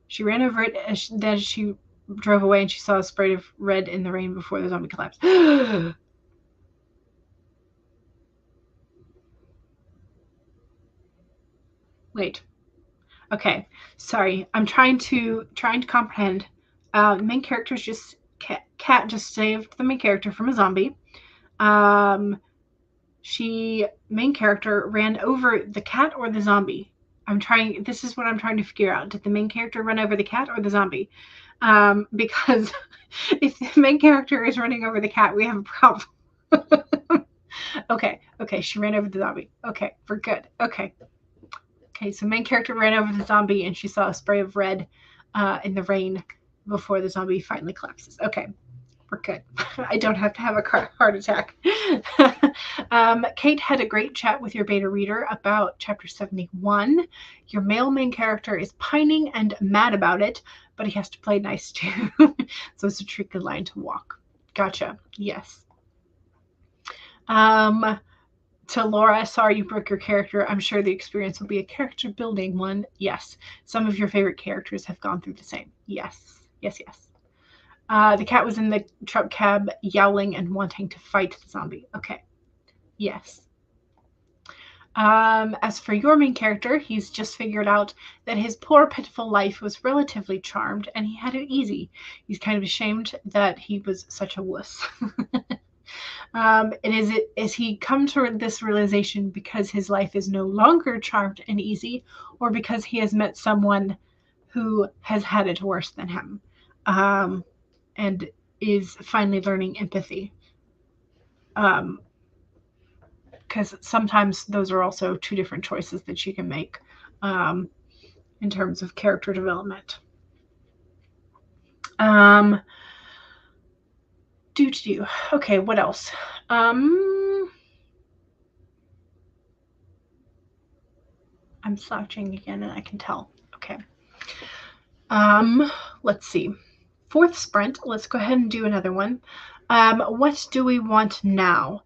She ran over it as she drove away and she saw a spray of red in the rain before the zombie collapsed. Wait. Okay. Sorry. I'm trying to comprehend. Main character's just cat just saved the main character from a zombie. Main character ran over the cat or the zombie. This is what I'm trying to figure out. Did the main character run over the cat or the zombie? Because if the main character is running over the cat, we have a problem. Okay, she ran over the zombie. Okay, we're good. Okay, so main character ran over the zombie and she saw a spray of red in the rain before the zombie finally collapses. Okay, we're good. I don't have to have a heart attack. Kate had a great chat with your beta reader about chapter 71. Your male main character is pining and mad about it, but he has to play nice too. So it's a tricky line to walk. Gotcha. Yes. To Laura, sorry you broke your character. I'm sure the experience will be a character building one. Yes. Some of your favorite characters have gone through the same. Yes. The cat was in the truck cab yowling and wanting to fight the zombie. Okay. Yes. As for your main character, he's just figured out that his poor, pitiful life was relatively charmed and he had it easy. He's kind of ashamed that he was such a wuss. And is he come to this realization because his life is no longer charmed and easy, or because he has met someone who has had it worse than him, and is finally learning empathy? Because sometimes those are also two different choices that you can make in terms of character development. Okay, what else? I'm slouching again and I can tell. Okay. Let's see. Fourth sprint. Let's go ahead and do another one. What do we want now?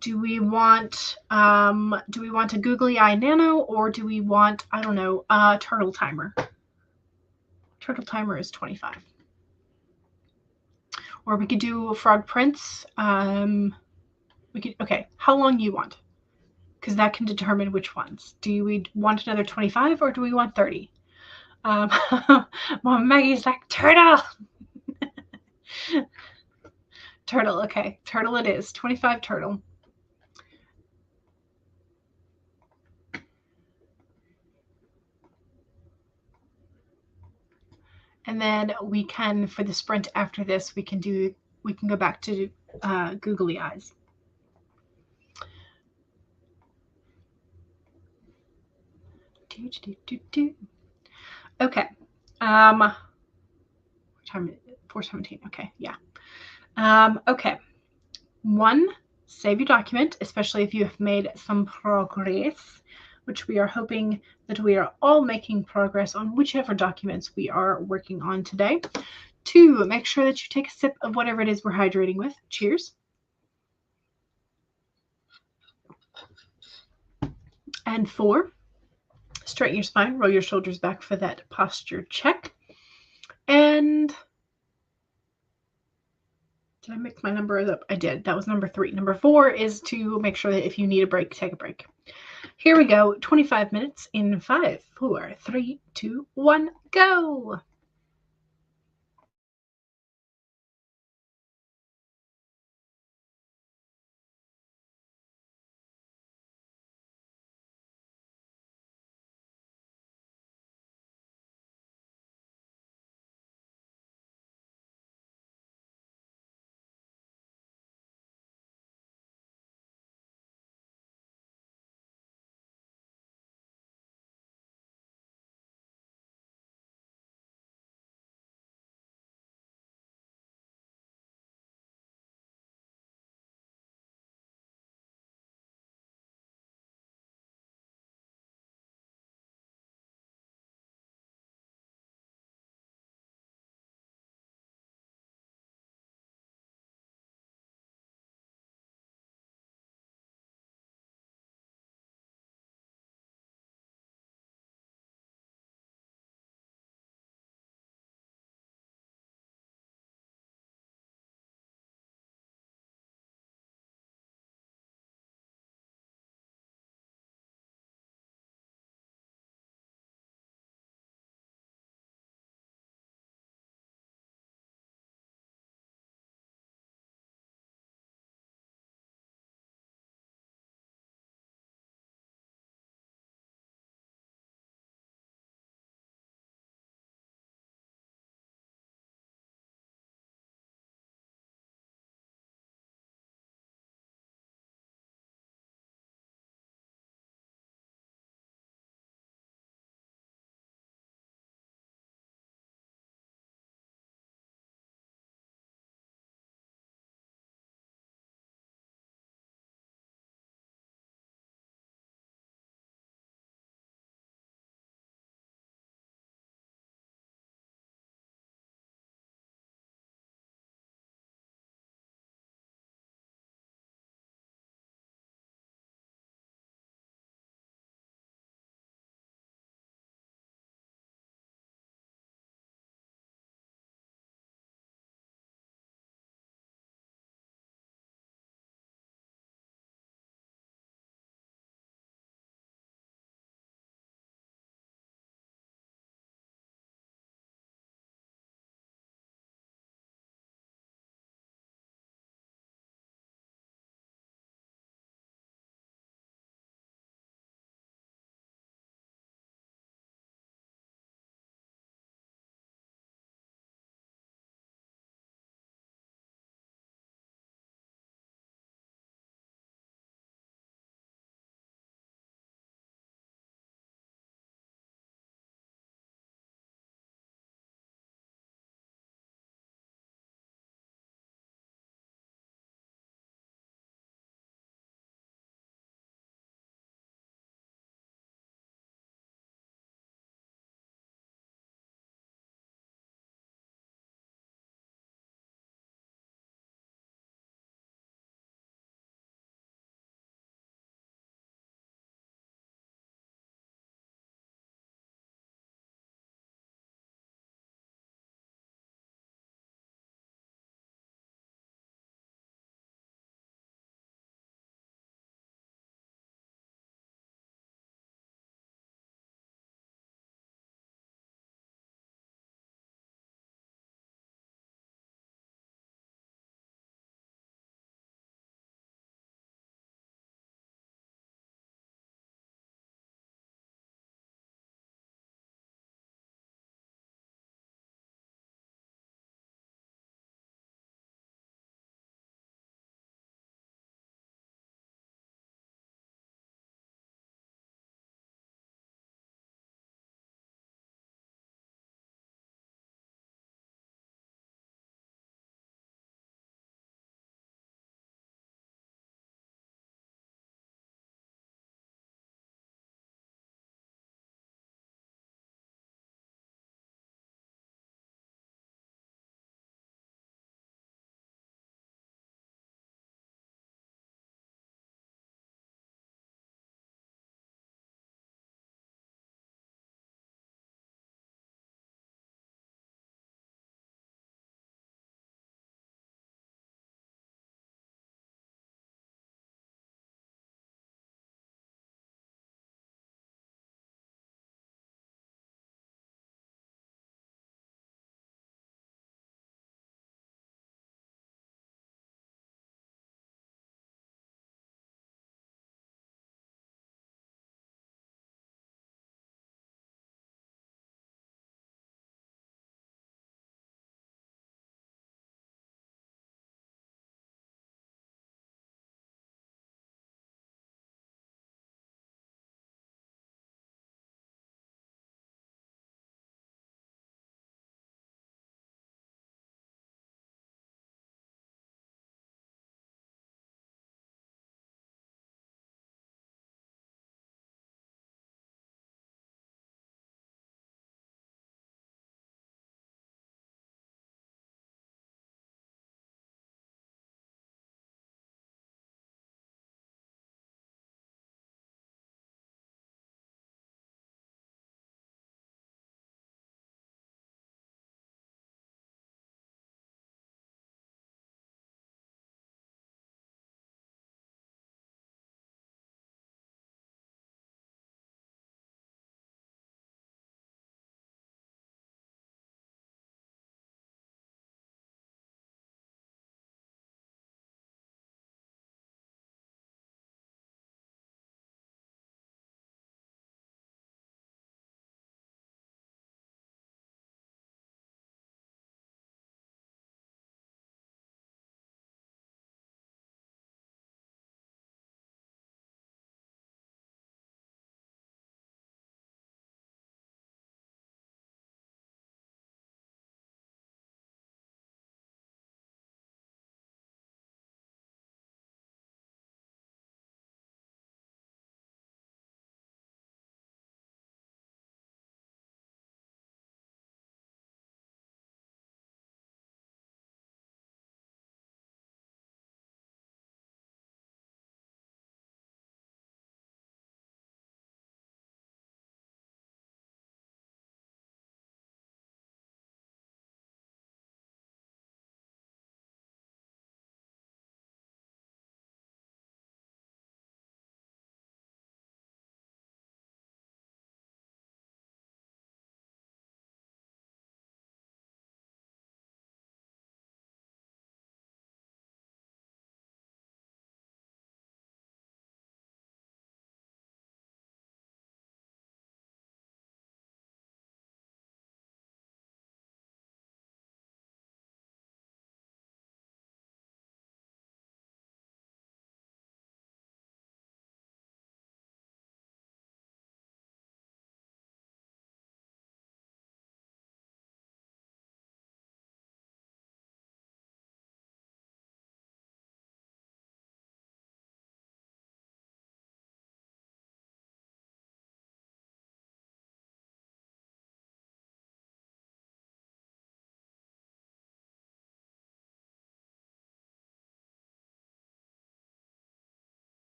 Do we want a googly eye nano, or do we want, I don't know, turtle timer? Turtle timer is 25. Or we could do frog prince. Okay, how long do you want? Because that can determine which ones. Do we want another 25 or do we want 30? Well, Maggie's like, turtle! Turtle, okay. Turtle it is. 25 turtle. And then we can, for the sprint after this, we can go back to googly eyes. Okay. What time is it? 4:17. Okay, yeah. Okay. 1, save your document, especially if you have made some progress, which we are hoping that we are all making progress on whichever documents we are working on today. 2, make sure that you take a sip of whatever it is we're hydrating with. Cheers. And 4, straighten your spine, roll your shoulders back for that posture check. And did I mix my numbers up? I did. That was number 3. Number 4 is to make sure that if you need a break, take a break. Here we go. 25 minutes in 5, 4, 3, 2, 1, go.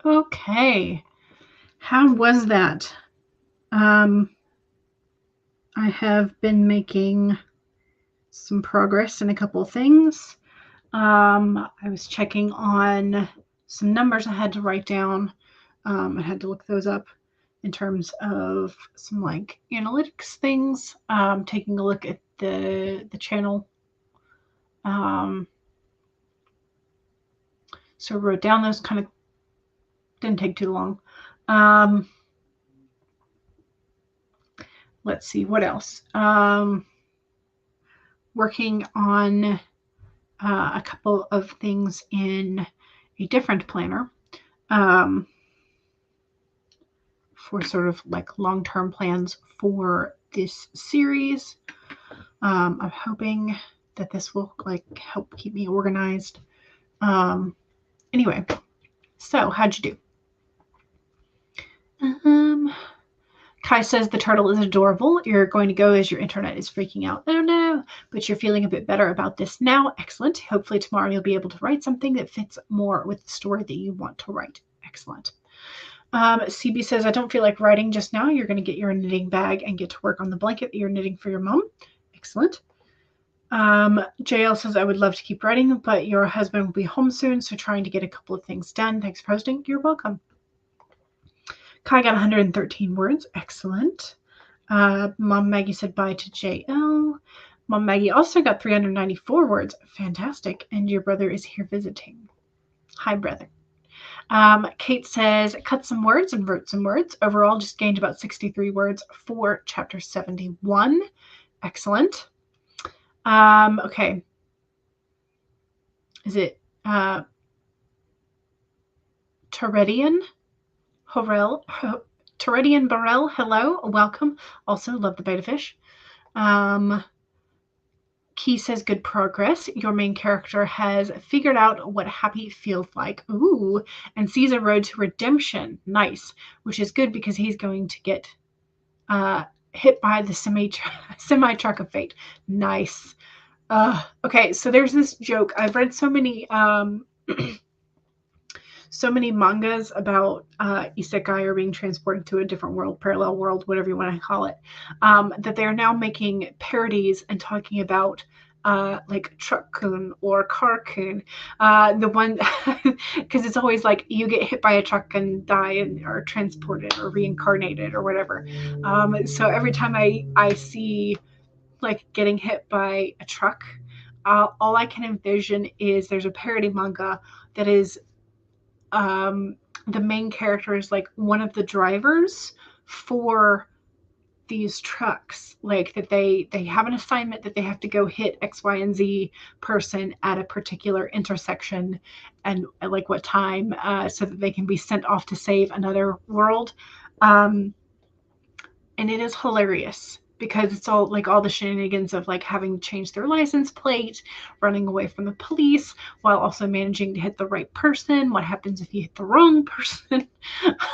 Okay. How was that? I have been making some progress in a couple of things. I was checking on some numbers I had to write down. I had to look those up in terms of some like analytics things. Taking a look at the channel. So I wrote down those, kind of didn't take too long. Let's see what else. Working on a couple of things in a different planner for sort of like long-term plans for this series. I'm hoping that this will like help keep me organized. Anyway, so how'd you do? Kai says the turtle is adorable. You're going to go as your internet is freaking out. Oh no, but you're feeling a bit better about this now. Excellent. Hopefully tomorrow you'll be able to write something that fits more with the story that you want to write. Excellent. CB says, I don't feel like writing just now. You're going to get your knitting bag and get to work on the blanket that you're knitting for your mom. Excellent. JL says, I would love to keep writing, but your husband will be home soon, so trying to get a couple of things done. Thanks for posting. You're welcome. Kai got 113 words. Excellent. Mom Maggie said bye to JL. Mom Maggie also got 394 words. Fantastic. And your brother is here visiting. Hi, brother. Kate says, cut some words and wrote some words. Overall, just gained about 63 words for chapter 71. Excellent. Okay. Is it Toredian? Toredian Burrell, hello, welcome. Also, love the beta fish. Key says, good progress. Your main character has figured out what happy feels like. Ooh, and sees a road to redemption. Nice, which is good because he's going to get hit by the semi-truck of fate. Nice. Okay, so there's this joke. I've read so many so many mangas about isekai or being transported to a different world, parallel world, whatever you want to call it, that they're now making parodies and talking about like truck-kun or car-kun. The one, because it's always like you get hit by a truck and die and are transported or reincarnated or whatever. So every time I see like getting hit by a truck, all I can envision is there's a parody manga that is the main character is like one of the drivers for these trucks, like that they have an assignment that they have to go hit X, Y, and Z person at a particular intersection and at like what time, so that they can be sent off to save another world. And it is hilarious because it's all like all the shenanigans of like having to change their license plate, running away from the police while also managing to hit the right person. What happens if you hit the wrong person?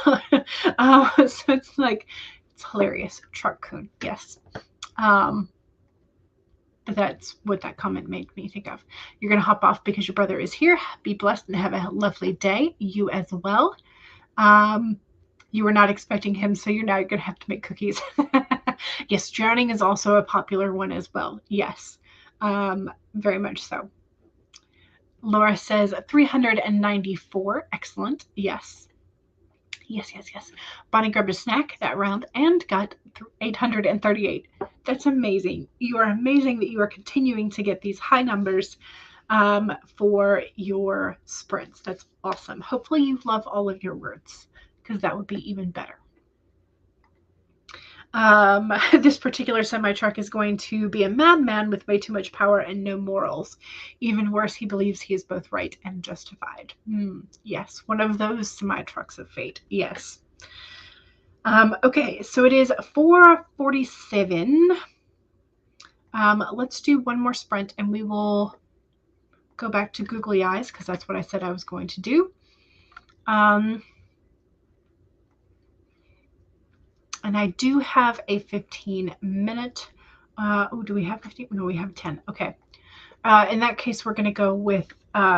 So it's like, it's hilarious. Truck-kun, yes. But that's what that comment made me think of. You're going to hop off because your brother is here. Be blessed and have a lovely day. You as well. You were not expecting him, so you're now going to have to make cookies. Yes, drowning is also a popular one as well. Yes, very much so. Laura says 394. Excellent. Yes. Yes. Bonnie grabbed a snack that round and got 838. That's amazing. You are amazing that you are continuing to get these high numbers for your sprints. That's awesome. Hopefully you love all of your words, because that would be even better. This particular semi-truck is going to be a madman with way too much power and no morals. Even worse, he believes he is both right and justified. Yes, one of those semi-trucks of fate. Yes. Okay, so it is 4:47. Let's do one more sprint and we will go back to googly eyes because that's what I said I was going to do. And I do have a 15-minute. Do we have 15? No, we have 10. Okay. In that case, we're going to go with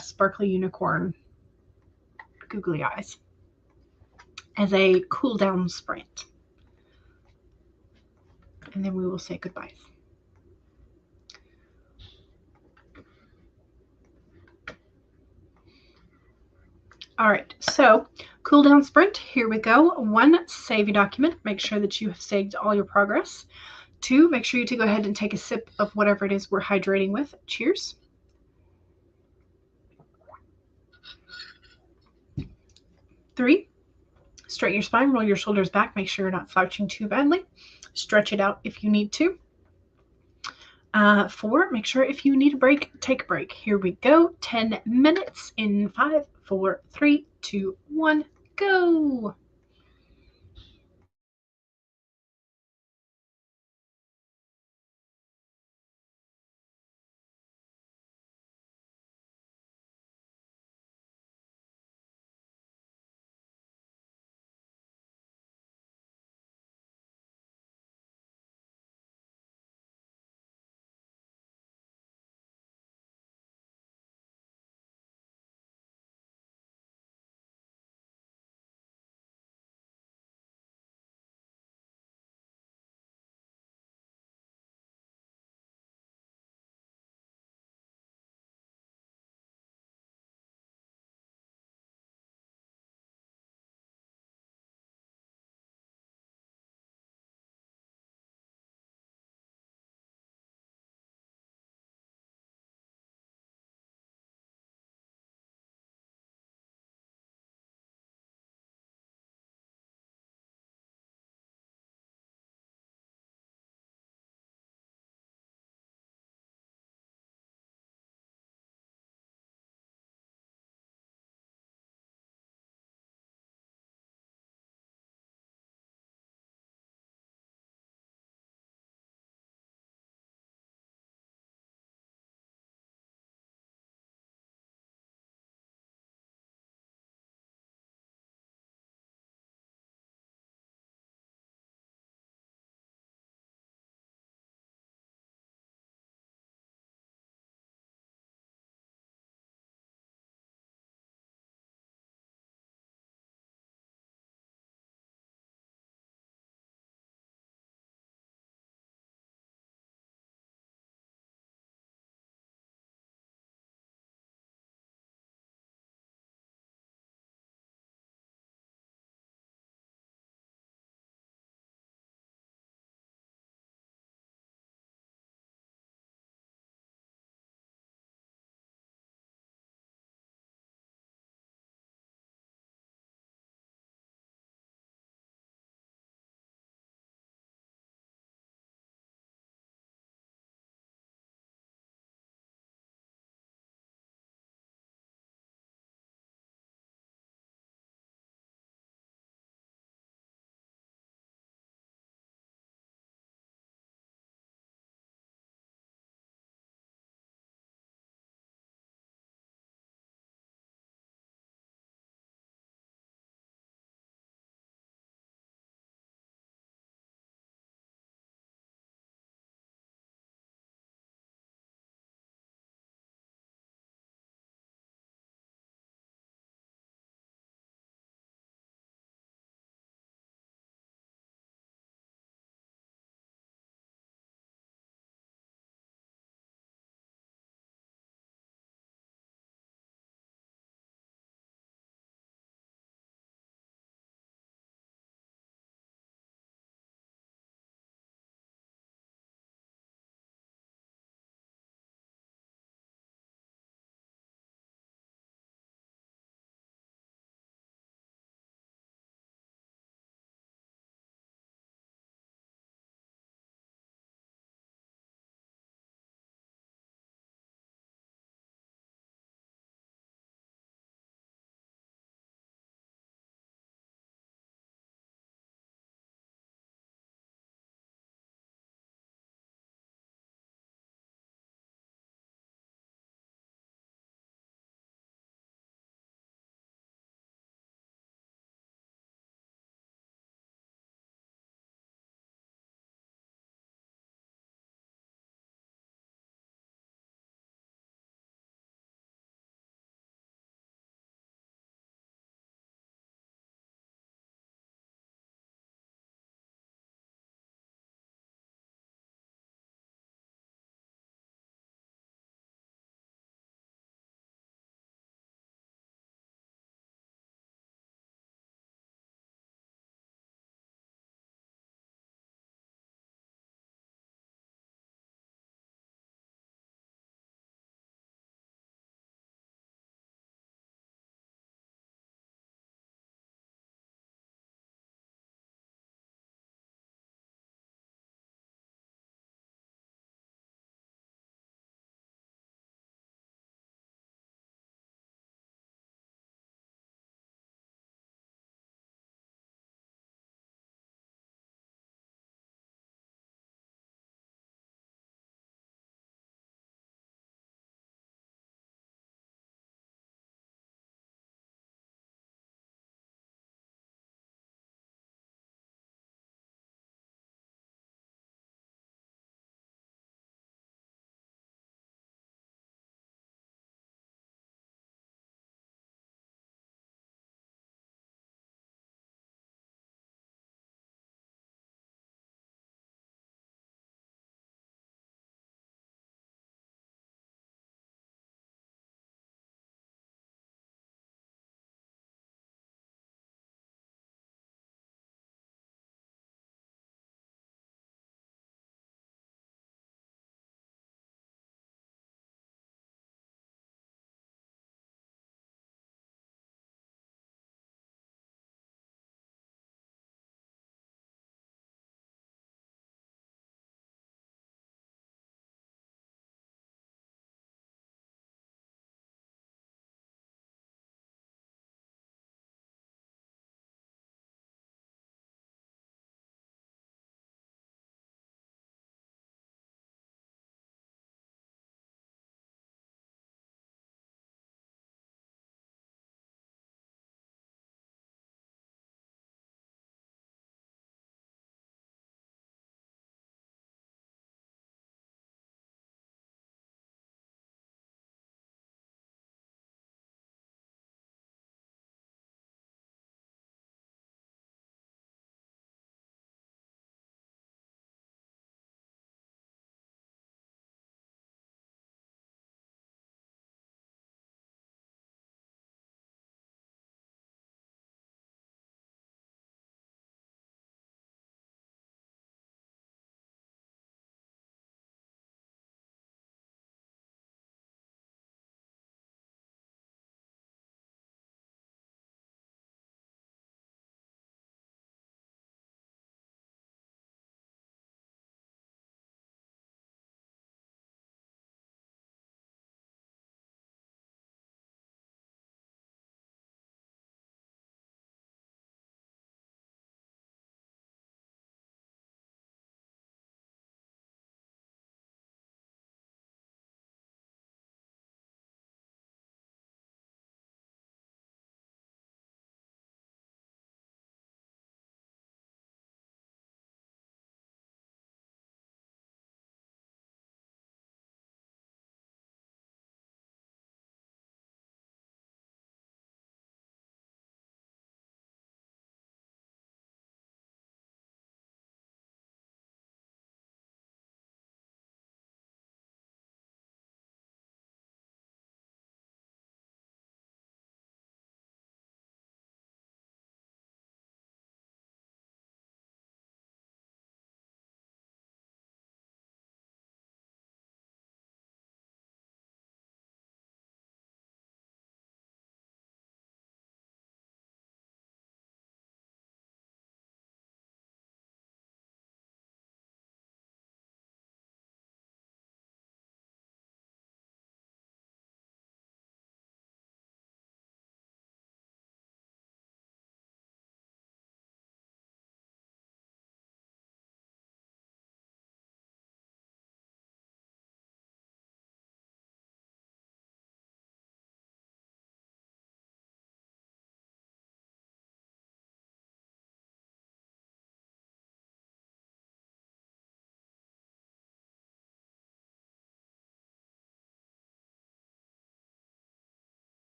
Sparkly Unicorn Googly Eyes. as a cool down sprint. And then we will say goodbyes. All right, so cool down sprint, here we go. 1, save your document. Make sure that you have saved all your progress. 2, make sure you to go ahead and take a sip of whatever it is we're hydrating with. Cheers. 3, straighten your spine, roll your shoulders back. Make sure you're not slouching too badly. Stretch it out if you need to. 4, make sure if you need a break, take a break. Here we go. 10 minutes in 5, 4, 3, 2, 1, go.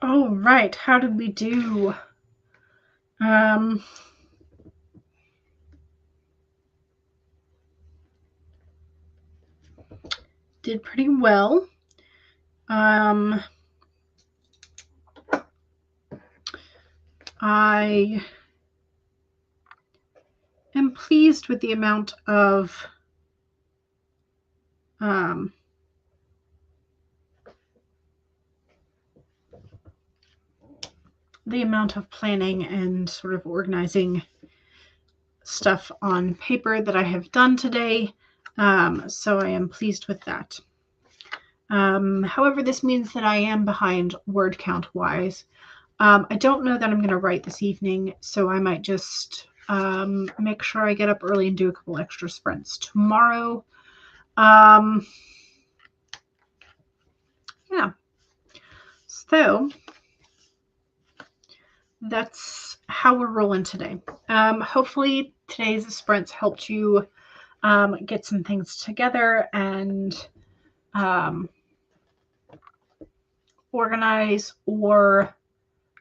All right, how did we do? Did pretty well. I am pleased with the amount of planning and sort of organizing stuff on paper that I have done today. So I am pleased with that. However, this means that I am behind word count wise. I don't know that I'm going to write this evening, so I might just make sure I get up early and do a couple extra sprints tomorrow. Yeah. So that's how we're rolling today. Hopefully today's sprints helped you get some things together and organize or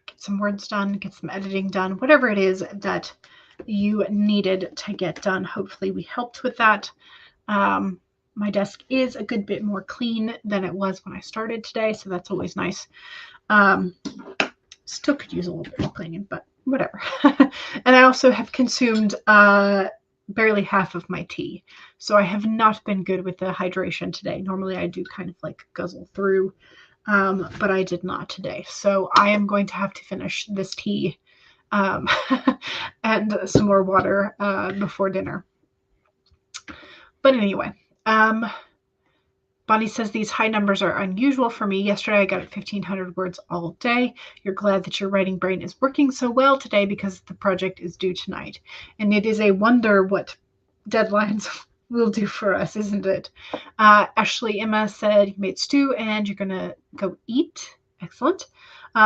get some words done, get some editing done, whatever it is that you needed to get done. Hopefully we helped with that. My desk is a good bit more clean than it was when I started today, so that's always nice. Still could use a little bit of cleaning, but whatever. And I also have consumed barely half of my tea, so I have not been good with the hydration today. Normally I do kind of like guzzle through, but I did not today. So I am going to have to finish this tea and some more water before dinner. But anyway, Bonnie says these high numbers are unusual for me. Yesterday I got 1,500 words all day. You're glad that your writing brain is working so well today because the project is due tonight. And it is a wonder what deadlines will do for us, isn't it? Ashley Emma said you made stew and you're going to go eat. Excellent.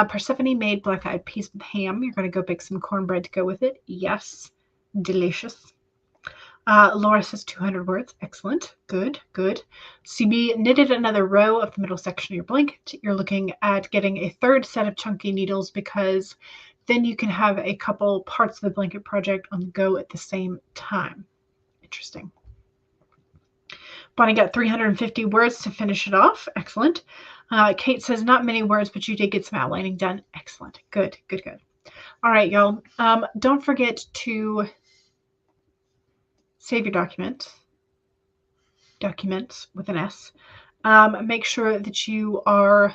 Persephone made black-eyed peas with ham. You're going to go bake some cornbread to go with it. Yes. Delicious. Laura says 200 words. Excellent. Good, good. CB knitted another row of the middle section of your blanket. You're looking at getting a third set of chunky needles because then you can have a couple parts of the blanket project on the go at the same time. Interesting. Bonnie got 350 words to finish it off. Excellent. Kate says not many words, but you did get some outlining done. Excellent. Good, good, good. All right, y'all. Don't forget to save your documents with an S. Make sure that you are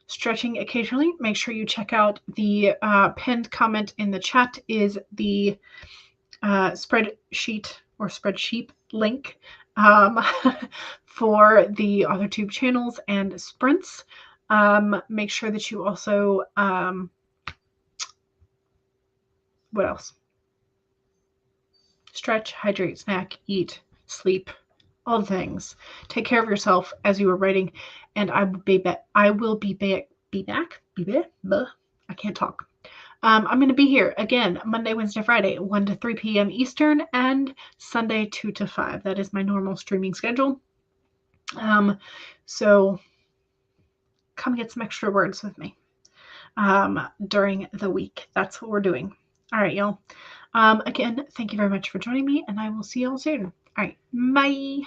stretching occasionally. Make sure you check out the pinned comment in the chat is the spreadsheet link for the authortube channels and sprints. Make sure that you also what else? Stretch, hydrate, snack, eat, sleep, all the things. Take care of yourself as you are writing, and I will be back. I can't talk. I'm going to be here again Monday, Wednesday, Friday, 1 to 3 p.m. Eastern, and Sunday, 2 to 5. That is my normal streaming schedule. So come get some extra words with me during the week. That's what we're doing. All right, y'all. Again, thank you very much for joining me, and I will see y'all soon. All right, bye.